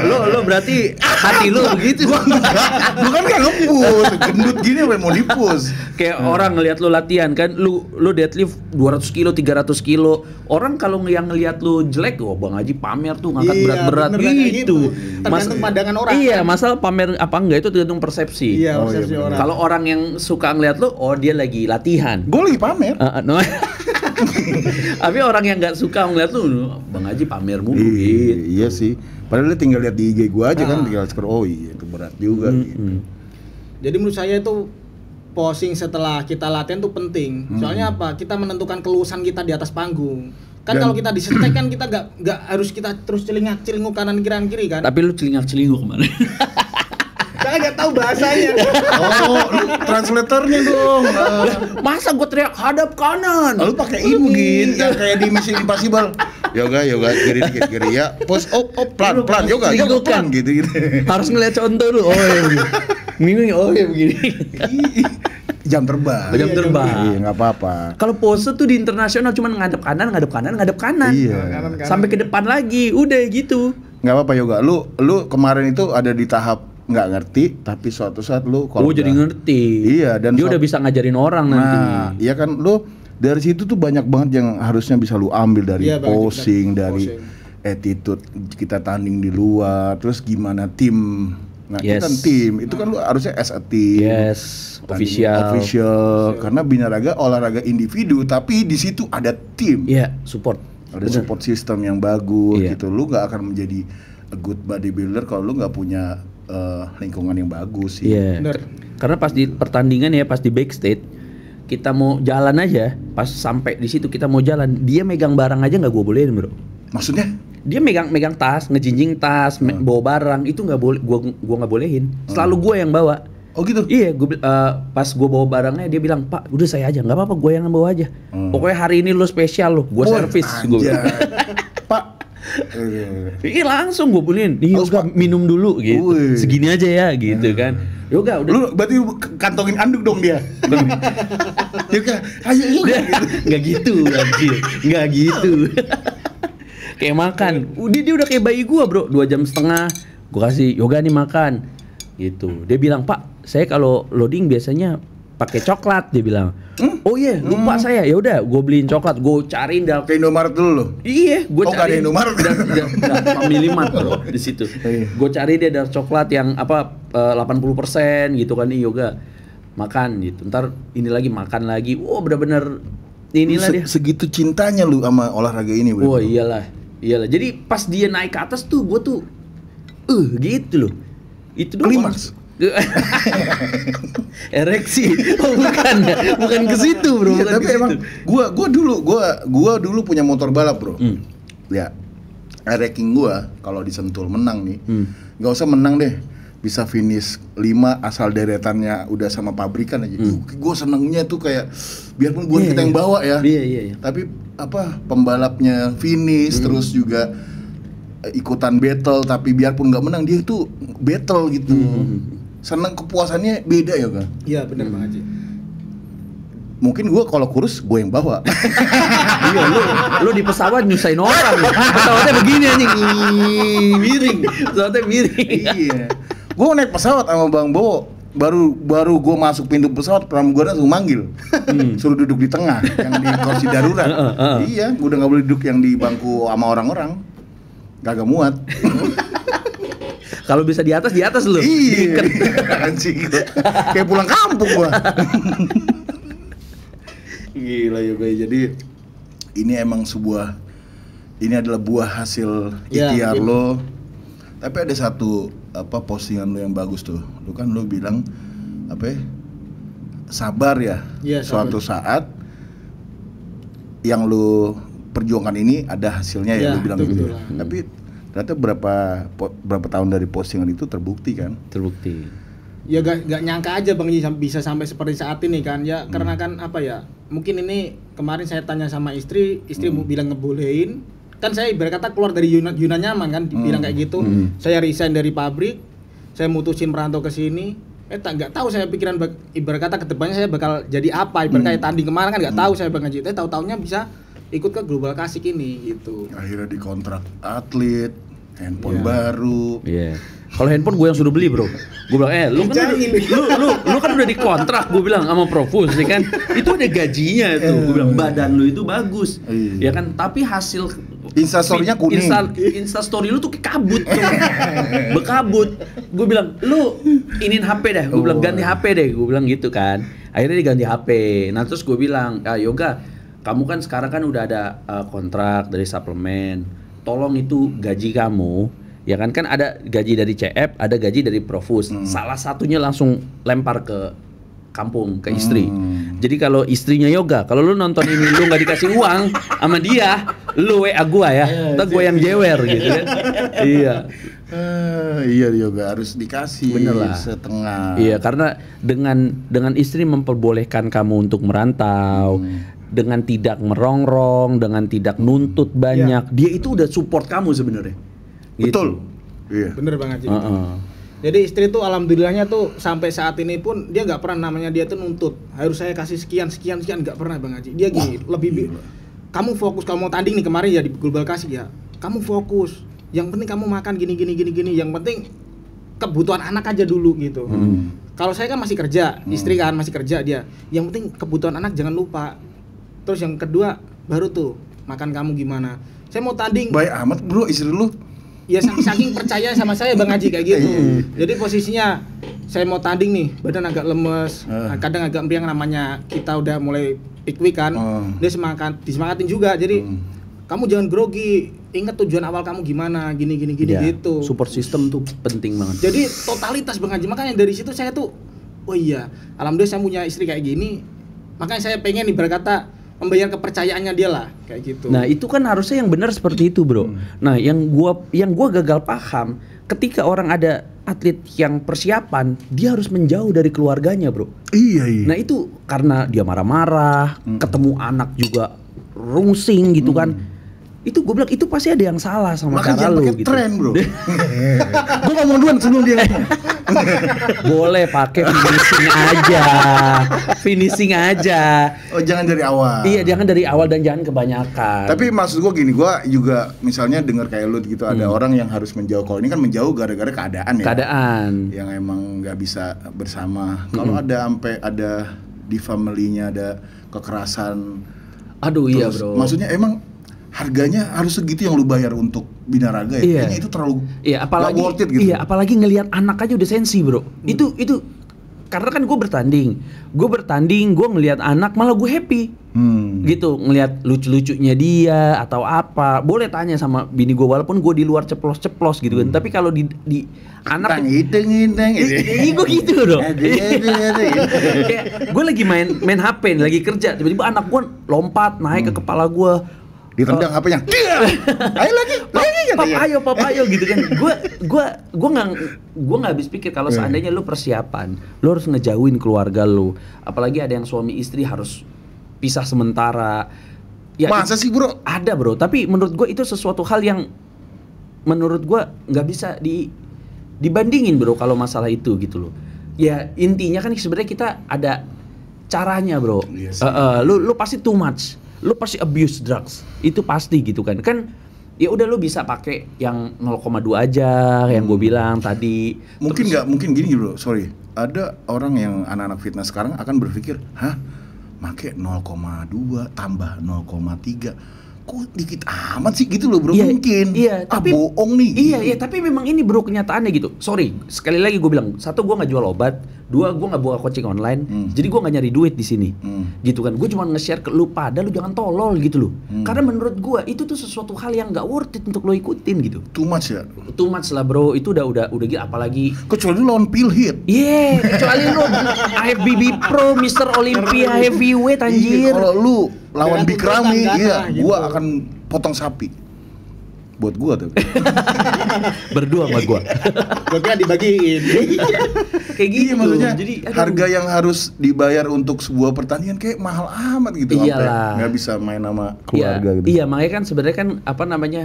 Lo berarti hati lo begitu. Bukan kan nge-push, gendut gini apa mau di-push. Kayak orang ngelihat lo latihan kan, lu deadlift 200 kilo, 300 kilo. Orang kalau yang ngelihat lu jelek, wah Bang Haji pamer tuh ngangkat Iya, berat-berat bener kayak gitu. Tergantung pandangan orang. Iya, kan? masalah pamer apa enggak itu tergantung persepsi. Iya, Oh, iya, persepsi bener. orang. Kalau orang yang suka ngelihat lu, oh dia lagi latihan. Gue lagi pamer. No. Tapi orang yang nggak suka ngeliat lu, Bang Haji pamer mulu gitu. Iya sih. Padahal dia tinggal lihat di IG gua aja kan, tinggal scroll. Oh iya, itu berat juga gitu. Jadi menurut saya itu posing setelah kita latihan tuh penting. Soalnya apa? Kita menentukan keluasan kita di atas panggung. Kan Dan- kalau kita di setek kan kita nggak harus kita terus celingak-celinguk kanan kiri kan. Tapi lu celingak-celinguk kemana? Saya nggak tahu bahasanya. Oh, lu translatornya dong. Masa gua teriak hadap kanan? Lalu pakai ini mungkin yang kayak di Mission Impossible. Yoga, kiri dikit, kiri ya. Push up, pelan, yoga, pelan gitu. Harus ngeliat contoh lu. Oh ya begini. Ini oh ya begini. Jam terbang. Jam terbang. Iya, nggak apa-apa. Kalau pose tuh di internasional cuma ngadep kanan. Iya. Sampai ke depan lagi. Udah gitu. Nggak apa-apa Yoga. Lu kemarin itu ada di tahap nggak ngerti, tapi suatu saat lu Oh jadi ngerti. Iya, dan dia udah bisa ngajarin orang nanti. Nah, iya kan lu dari situ tuh banyak banget yang harusnya bisa lu ambil dari Iya, Bang, posing, kita- dari posing. attitude kita tanding di luar, terus gimana tim. Nah, itu Yes. kan tim, itu kan lu harusnya as a team. Yes, Tanding official. Karena binaraga olahraga individu, tapi di situ ada tim. Iya, support. Ada support system yang bagus Iya. gitu. Lu nggak akan menjadi a good bodybuilder kalau lu nggak punya lingkungan yang bagus sih. Iya. Bener. Karena pas di pertandingan ya, pas di backstage kita mau jalan aja, pas sampai di situ kita mau jalan, dia megang barang aja nggak gue bolehin bro. Maksudnya? Dia megang tas, ngejinjing tas, bawa barang itu nggak boleh, gua nggak bolehin. Selalu gue yang bawa. Oh gitu? Iya, pas gue bawa barangnya dia bilang, Pak, udah saya aja, nggak apa-apa, gue yang bawa aja. Pokoknya hari ini lo spesial lo, gue Wah, servis. anjay. Pak, iya langsung gue beliin. Nih Yoga minum dulu gitu. Wih. Segini aja ya gitu kan. Yoga udah. Lu berarti kantongin anduk dong dia. Yoga, ayo Yoga. Nggak gitu, anjir. Nggak gitu. Kayak makan. Dia udah kayak bayi gua, Bro. 2,5 jam. Gua kasih Yoga nih makan. Gitu. Dia bilang, "Pak, saya kalau loading biasanya pakai coklat," dia bilang. Oh iya, lupa saya. Ya udah, gue beliin coklat, gue cariin dah. Ke Indomaret dulu lo. Iya, gue Oh, nggak ada cari Indomaret. Family Mart bro di situ. Iya. Gue cari dia dark coklat yang apa 80% gitu kan nih Yoga makan gitu. Ntar ini lagi makan lagi. Wow bener-bener inilah dia. Segitu cintanya lu sama olahraga ini, bro. Oh iyalah. Jadi pas dia naik ke atas tuh gue tuh gitu loh. Itu doang. Klimaks. Ereksi. Oh bukan ke situ bro. Iya, bukan tapi ke emang situ. gua dulu punya motor balap, bro. Ya. Ranking gua kalau di Sentul menang nih. Nggak usah menang deh. Bisa finish 5 asal deretannya udah sama pabrikan aja. Gue senengnya tuh kayak biarpun bukan Iya, kita yang iya. bawa ya. Iya. Tapi apa pembalapnya finish terus juga ikutan battle tapi biarpun nggak menang dia itu battle gitu. seneng kepuasannya beda ya kan. Iya benar Bang Haji. Mungkin gue kalau kurus gue yang bawa. Iya, lu di pesawat nyusahin orang. Pesawatnya begini anjing. Miring. Pesawatnya miring. Iya. Gue naik pesawat sama Bang Bowo. Baru gue masuk pintu pesawat, pramugara langsung manggil. Suruh duduk di tengah yang di kursi darurat. Iya, gue udah nggak boleh duduk yang di bangku sama orang-orang. Gak muat. Kalau bisa di atas lu. Iya. Anjing. Kayak pulang kampung gua. Gila ya guys. Jadi ini emang ini adalah buah hasil ikhtiar lo. Tapi ada satu postingan lo yang bagus tuh. Lu kan lo bilang sabar ya. Suatu saat yang lo perjuangkan ini ada hasilnya ya, lu bilang gitu. Tapi ternyata berapa tahun dari postingan itu terbukti kan? Terbukti. Ya gak nyangka aja Bang Ji bisa sampai seperti saat ini kan ya, karena kan mungkin ini kemarin saya tanya sama istri bilang ngebolehin, kan saya ibarat kata keluar dari zona nyaman kan, dibilang kayak gitu. Saya resign dari pabrik, saya mutusin merantau ke sini, nggak tahu saya pikiran ibarat kata kedepannya saya bakal jadi apa, ibarat kayak tanding kemarin kan nggak tahu saya Bang Haji, tahu-taunya bisa ikut ke Global Classic ini gitu. Akhirnya dikontrak atlet, handphone baru. Iya. Kalau handphone gue yang suruh beli bro, gue bilang lu kan udah dikontrak, gue bilang sama Profus ya kan, itu ada gajinya tuh, gue bilang badan lu itu bagus, ya kan, tapi hasil Instastory-nya kuning. Instastory lu tuh kabut tuh, bekabut. Gue bilang lu inin HP dah, gue bilang ganti HP deh, gue bilang gitu kan, akhirnya diganti HP. Nah terus gue bilang, Yoga, kamu kan sekarang kan udah ada kontrak dari suplemen, tolong itu gaji kamu. Ya kan ada gaji dari CF, ada gaji dari Profus. Salah satunya langsung lempar ke kampung, ke istri. Jadi kalau istrinya Yoga, kalau lu nonton ini lu nggak dikasih uang sama dia, lu WA gua ya, ntar gua yang jewer gitu kan. Iya. Iya Yoga harus dikasih. Bener lah. Setengah. Iya, karena dengan istri memperbolehkan kamu untuk merantau, dengan tidak merongrong, dengan tidak nuntut banyak, dia itu udah support kamu sebenarnya. Betul. Gitu. Iya. Bener Bang Haji. Jadi istri tuh alhamdulillahnya tuh sampai saat ini pun dia nggak pernah namanya dia tuh nuntut harus saya kasih sekian nggak pernah Bang Haji. Dia gini, kamu fokus, kamu mau tanding nih kemarin ya di Global Classic ya. Kamu fokus. Yang penting kamu makan gini. Yang penting kebutuhan anak aja dulu gitu. Kalau saya kan masih kerja, istri kan masih kerja dia. Yang penting kebutuhan anak jangan lupa. Terus yang kedua baru tuh makan kamu gimana. Saya mau tanding. Baik amat bro istri lu. Ya saking percaya sama saya Bang Haji kayak gitu. Jadi posisinya saya mau tanding nih, badan agak lemes, kadang agak meriang, namanya kita udah mulai peak week kan. Dia disemangatin juga. Jadi kamu jangan grogi, ingat tujuan awal kamu gimana, gini gitu. Support system tuh penting banget. Jadi totalitas Bang Haji, makanya dari situ saya tuh, oh iya, alhamdulillah saya punya istri kayak gini. Makanya saya pengen nih berkata membayar kepercayaannya dia lah kayak gitu. Nah itu kan harusnya yang benar seperti itu bro. Nah yang gua gagal paham, ketika orang ada atlet yang persiapan, dia harus menjauh dari keluarganya bro. Iya. Nah itu karena dia marah-marah, ketemu anak juga rungsing gitu kan. Itu gue bilang itu pasti ada yang salah sama cara lu gitu. Tren bro. Gue ngomong duluan sebelum dia ngomong. Boleh pakai finishing aja. Oh jangan dari awal. Iya jangan dari awal dan jangan kebanyakan. Tapi maksud gue gini, gue juga misalnya dengar kayak lu gitu, ada orang yang harus menjauh. Kalau ini kan menjauh gara-gara keadaan ya. Keadaan. Yang emang nggak bisa bersama. Kalau ada di family-nya ada kekerasan. Aduh iya bro. Maksudnya emang harganya harus segitu yang lu bayar untuk binaraga ya? Iya. Kayaknya itu terlalu apalagi worth it gitu. Iya, apalagi ngelihat anak aja udah sensi bro. Itu karena kan gue bertanding, gue ngelihat anak malah gue happy. Gitu, ngelihat lucu-lucunya dia atau apa. Boleh tanya sama bini gue walaupun gue di luar ceplos-ceplos gitu kan. Tapi kalau di anak ngideng gue gitu loh. Gue lagi main HP, lagi kerja, tiba-tiba anak gue lompat naik ke kepala gue. Ditendang HP-nya. Ayo lagi. Pap ayo gitu kan. Gue nggak habis pikir kalau seandainya lu persiapan, lu harus ngejauhin keluarga lu. Apalagi ada yang suami istri harus pisah sementara. Ya, masa sih bro? Ada bro, tapi menurut gue itu sesuatu hal yang menurut gue nggak bisa dibandingin bro kalau masalah itu gitu loh. ya intinya kan sebenarnya kita ada caranya, bro. Yes. Lu pasti too much, lu pasti abuse drugs, itu pasti gitu kan. Kan ya udah lu bisa pakai yang 0,2 aja, yang gue bilang tadi. Mungkin nggak, mungkin gini bro, sorry. Ada orang yang anak-anak fitness sekarang akan berpikir, hah, make 0,2 tambah 0,3. Kok dikit amat sih gitu loh bro, Iya, mungkin. iya, tapi bohong nih. Iya, tapi memang ini bro kenyataannya gitu. Sorry, sekali lagi gue bilang, satu gue nggak jual obat, dua gue nggak buka coaching online, jadi gue nggak nyari duit di sini, gitu kan. Gue cuma nge-share ke lu pada, lu jangan tolol gitu loh. Karena menurut gue itu tuh sesuatu hal yang nggak worth it untuk lo ikutin gitu. Too much ya. Too much lah bro, itu udah gitu, apalagi. Kecuali lu lawan Phil Heath. Iya, kecuali lu IFBB Pro, Mr. Olympia Heavyweight anjir. Iya, kalau lu lawan Darah Bikrami, tumpah iya, gitu. gua akan potong sapi. Buat gua tuh. Berdua sama gua. Gue kira dibagiin. Kayak gitu. Iya, maksudnya Jadi aduh. harga yang harus dibayar untuk sebuah pertandingan kayak mahal amat gitu. Iyalah. Sampai nggak bisa main sama keluarga gitu. Iya, makanya kan sebenarnya kan apa namanya?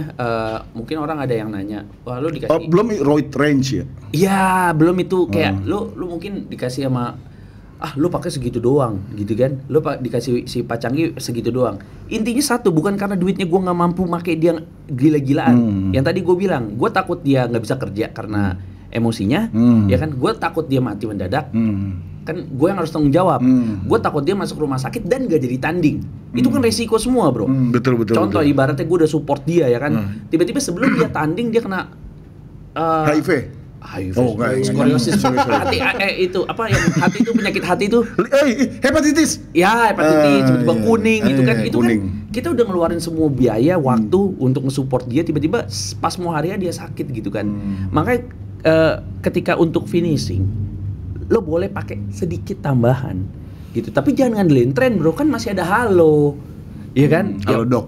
Mungkin orang ada yang nanya, wah lu dikasih. Oh, belum roid range ya? Iya, belum itu kayak lu mungkin dikasih sama lu pakai segitu doang gitu kan. Lu dikasih si Pacanggi segitu doang. Intinya satu, bukan karena duitnya gua nggak mampu make dia gila-gilaan. Yang tadi gue bilang, gue takut dia nggak bisa kerja karena emosinya, ya kan? Gue takut dia mati mendadak. Kan gue yang harus tanggung jawab. Gue takut dia masuk rumah sakit dan gak jadi tanding. Itu kan resiko semua, bro. Betul. Contoh ibaratnya gue udah support dia ya kan. Tiba-tiba sebelum dia tanding dia kena HIV. Oh, enggak. skoliosis. Sorry. Hati itu apa yang hati itu penyakit hati itu? Hepatitis. Ya, hepatitis tiba-tiba Iya. kuning gitu kan. Itu Kuning. kan kita udah ngeluarin semua biaya, waktu untuk nge-support dia, tiba-tiba pas mau harinya dia sakit gitu kan. Makanya ketika untuk finishing lo boleh pakai sedikit tambahan gitu. Tapi jangan ngandelin tren, bro, kan masih ada halo. Iya kan? Halo, Dok.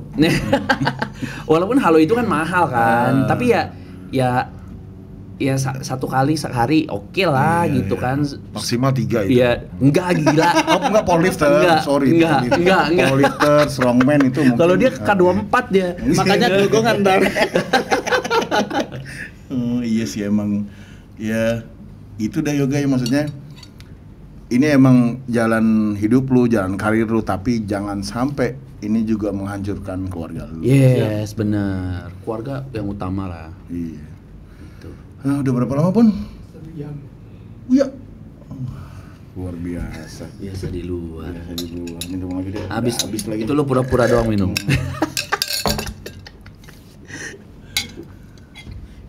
Walaupun halo itu kan mahal kan, tapi ya satu kali sehari oke lah gitu kan. Maksimal 3 itu. Iya, enggak gila. Oh, enggak powerlifter. Enggak, Sorry. enggak. Powerlifter, strongman itu mungkin. Kalau dia K24 dia. Makanya gelogongan ntar. Iya sih emang. Ya itu dah yoga ya, maksudnya. Ini emang jalan hidup lu, jalan karir lu, tapi jangan sampai ini juga menghancurkan keluarga lu. Yes, benar. Keluarga yang utama lah. Iya. Gitu. Udah berapa lama pun? 1 jam. Iya. Luar biasa. Biasa di luar. Biasa di luar. Minum lagi deh. Habis lagi. itu lu pura-pura doang minum.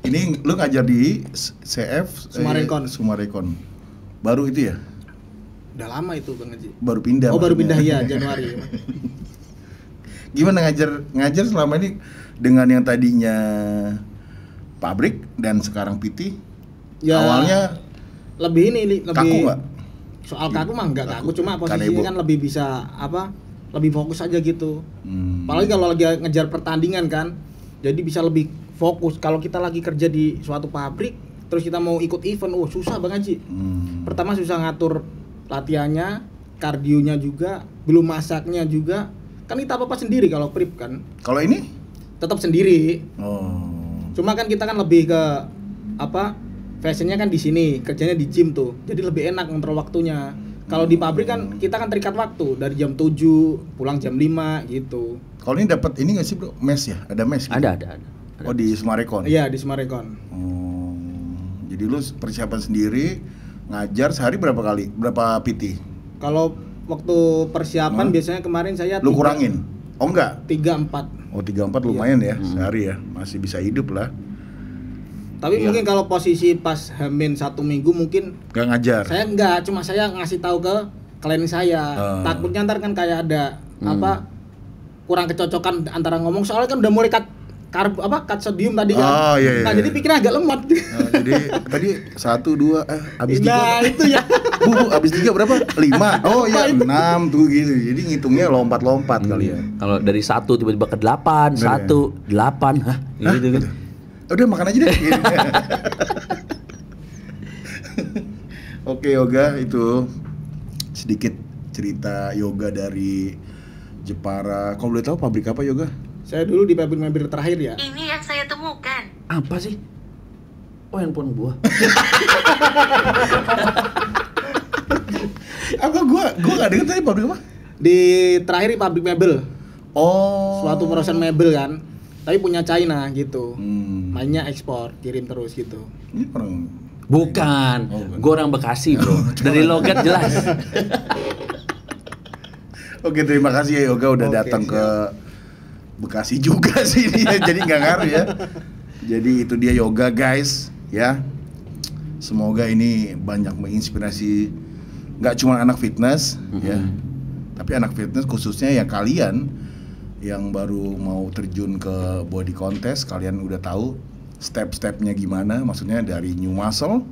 Ini lu ngajar di CF Sumarekon. Baru itu ya? Udah lama itu Bang Haji. Baru pindah. Oh, baru maksudnya. pindah ya Januari. Gimana ngajar selama ini dengan yang tadinya pabrik dan sekarang PT? Ya, Awalnya lebih kaku nggak? Soal kaku mah enggak kaku, cuma Kanebo. posisinya kan lebih bisa lebih fokus aja gitu. Apalagi kalau lagi ngejar pertandingan kan, jadi bisa lebih fokus. Kalau kita lagi kerja di suatu pabrik, terus kita mau ikut event, susah Bang Haji. Pertama susah ngatur latihannya, kardionya juga, belum masaknya juga. Kan kita apa-apa sendiri kalau prep kan. Kalau ini? Tetap sendiri. Oh. Cuma kan kita kan lebih ke fashionnya kan di sini, kerjanya di gym tuh. Jadi lebih enak ngontrol waktunya. Kalau di pabrik kan kita kan terikat waktu dari jam 7 pulang jam 5 gitu. Kalau ini dapat ini nggak sih bro? Mes ya? Ada mes? Gitu? Ada. Oh di Sumarekon? Iya di Sumarekon. Oh. Jadi lu persiapan sendiri ngajar sehari berapa kali? Berapa PT? Kalau waktu persiapan biasanya kemarin saya Lu kurangin? Oh enggak? 3-4. Oh 3-4 lumayan ya sehari ya, masih bisa hidup lah. Tapi mungkin kalau posisi pas Hamin 1 minggu mungkin Gak ngajar? saya enggak, cuma saya ngasih tahu ke klien saya. Takutnya ntar kan kayak ada kurang kecocokan antara ngomong, soalnya kan udah mulai cut sodium tadi kan. Oh, iya. Nah jadi pikirnya agak lemot. Jadi tadi 1, 2, habis 3. Nah itu ya. Bu, habis 3 berapa? 5. Oh iya 6 tuh gitu. Jadi ngitungnya lompat-lompat kali ya. Kalau dari 1 tiba-tiba ke 8, 1, 8, gitu kan. Udah makan aja deh. Oke yoga, itu sedikit cerita yoga dari Jepara. Kalau boleh tahu pabrik apa yoga? Saya dulu di pabrik mobil terakhir ya. Ini yang saya temukan. Apa sih? Oh, handphone gua. Apa gua nggak dengar tadi pabrik apa? Di terakhir di pabrik mebel. Oh. Suatu perusahaan mebel kan. Tapi punya China gitu. Hmm. Mainnya ekspor, kirim terus gitu. Ini orang. Bukan, gue orang Bekasi bro. Dari logat jelas. Oke, terima kasih ya Yoga udah Oke, datang siap. ke Bekasi juga sih ini ya. Jadi nggak ngaruh ya. Jadi itu dia Yoga guys ya. Semoga ini banyak menginspirasi nggak cuma anak fitness ya, tapi anak fitness khususnya ya kalian yang baru mau terjun ke body contest, kalian udah tahu step-stepnya gimana. Maksudnya dari new muscle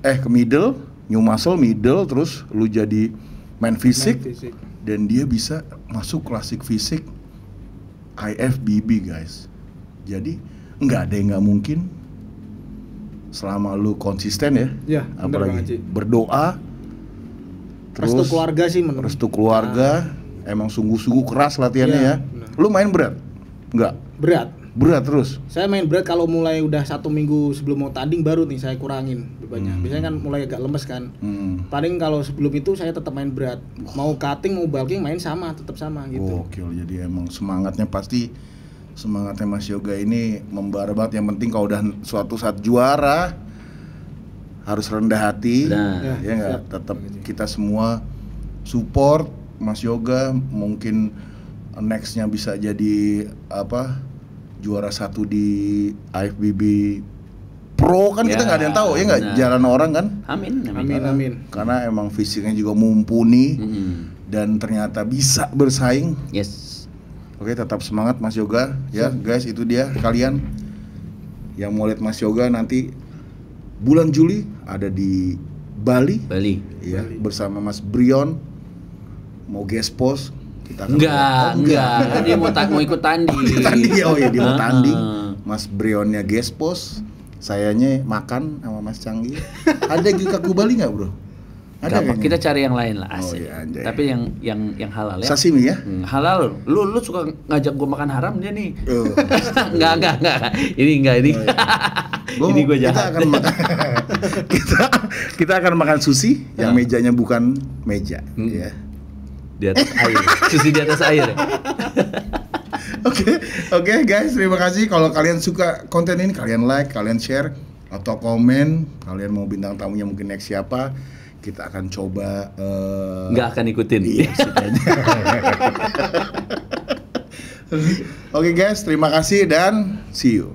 ke middle, new muscle, middle, terus lu jadi main fisik. Dan dia bisa masuk klasik fisik IFBB guys. Jadi nggak ada yang nggak mungkin selama lu konsisten ya. Ya, bener Apalagi banget, Ci. berdoa. Restu keluarga sih menurut. Restu keluarga. Emang sungguh-sungguh keras latihannya Iya, ya. bener. Lu main berat? Nggak? Berat. Terus. Saya main berat kalau mulai udah 1 minggu sebelum mau tanding baru nih saya kurangin bebannya. Biasanya kan mulai agak lemes kan. Paling kalau sebelum itu saya tetap main berat. Mau cutting mau bulking main sama, tetap sama gitu. Oke, jadi emang semangatnya pasti semangatnya Mas Yoga ini membara banget. Yang penting kalau udah suatu saat juara harus rendah hati. Nah, ya nggak? siap. Tetap kita semua support Mas Yoga. Mungkin nextnya bisa jadi apa? Juara 1 di IFBB Pro kan, kita nggak ada yang tahu ya nggak, benar. jalan orang kan. Amin. Karena emang fisiknya juga mumpuni dan ternyata bisa bersaing. Yes. Oke, tetap semangat Mas Yoga ya guys. Itu dia kalian yang mau lihat Mas Yoga nanti bulan Juli ada di Bali ya, bersama Mas Brion. Mau guest post kita akan Enggak. Dia mau ikut tanding. tanding. Oh ya, dia mau tanding. Ah. Mas Brionnya guest post, sayanya makan sama Mas Canggih. Ada Gyukaku Bali nggak bro? Ada Gampang, kayaknya. kita cari yang lain lah, Oh, asik. iya, anjay. Tapi yang halal ya. Sashimi ya? Halal. Lu suka ngajak gua makan haram dia nih. Oh. Enggak. Ini enggak ini. Ini gua jahat. Kita akan makan sushi yang mejanya bukan meja ya. Di atas air. Sushi di atas air. Ya? Oke guys, terima kasih. Kalau kalian suka konten ini, kalian like, kalian share atau komen. Kalian mau bintang tamunya mungkin next siapa, kita akan coba. Nggak akan ikutin. Iya, Oke guys, terima kasih dan see you.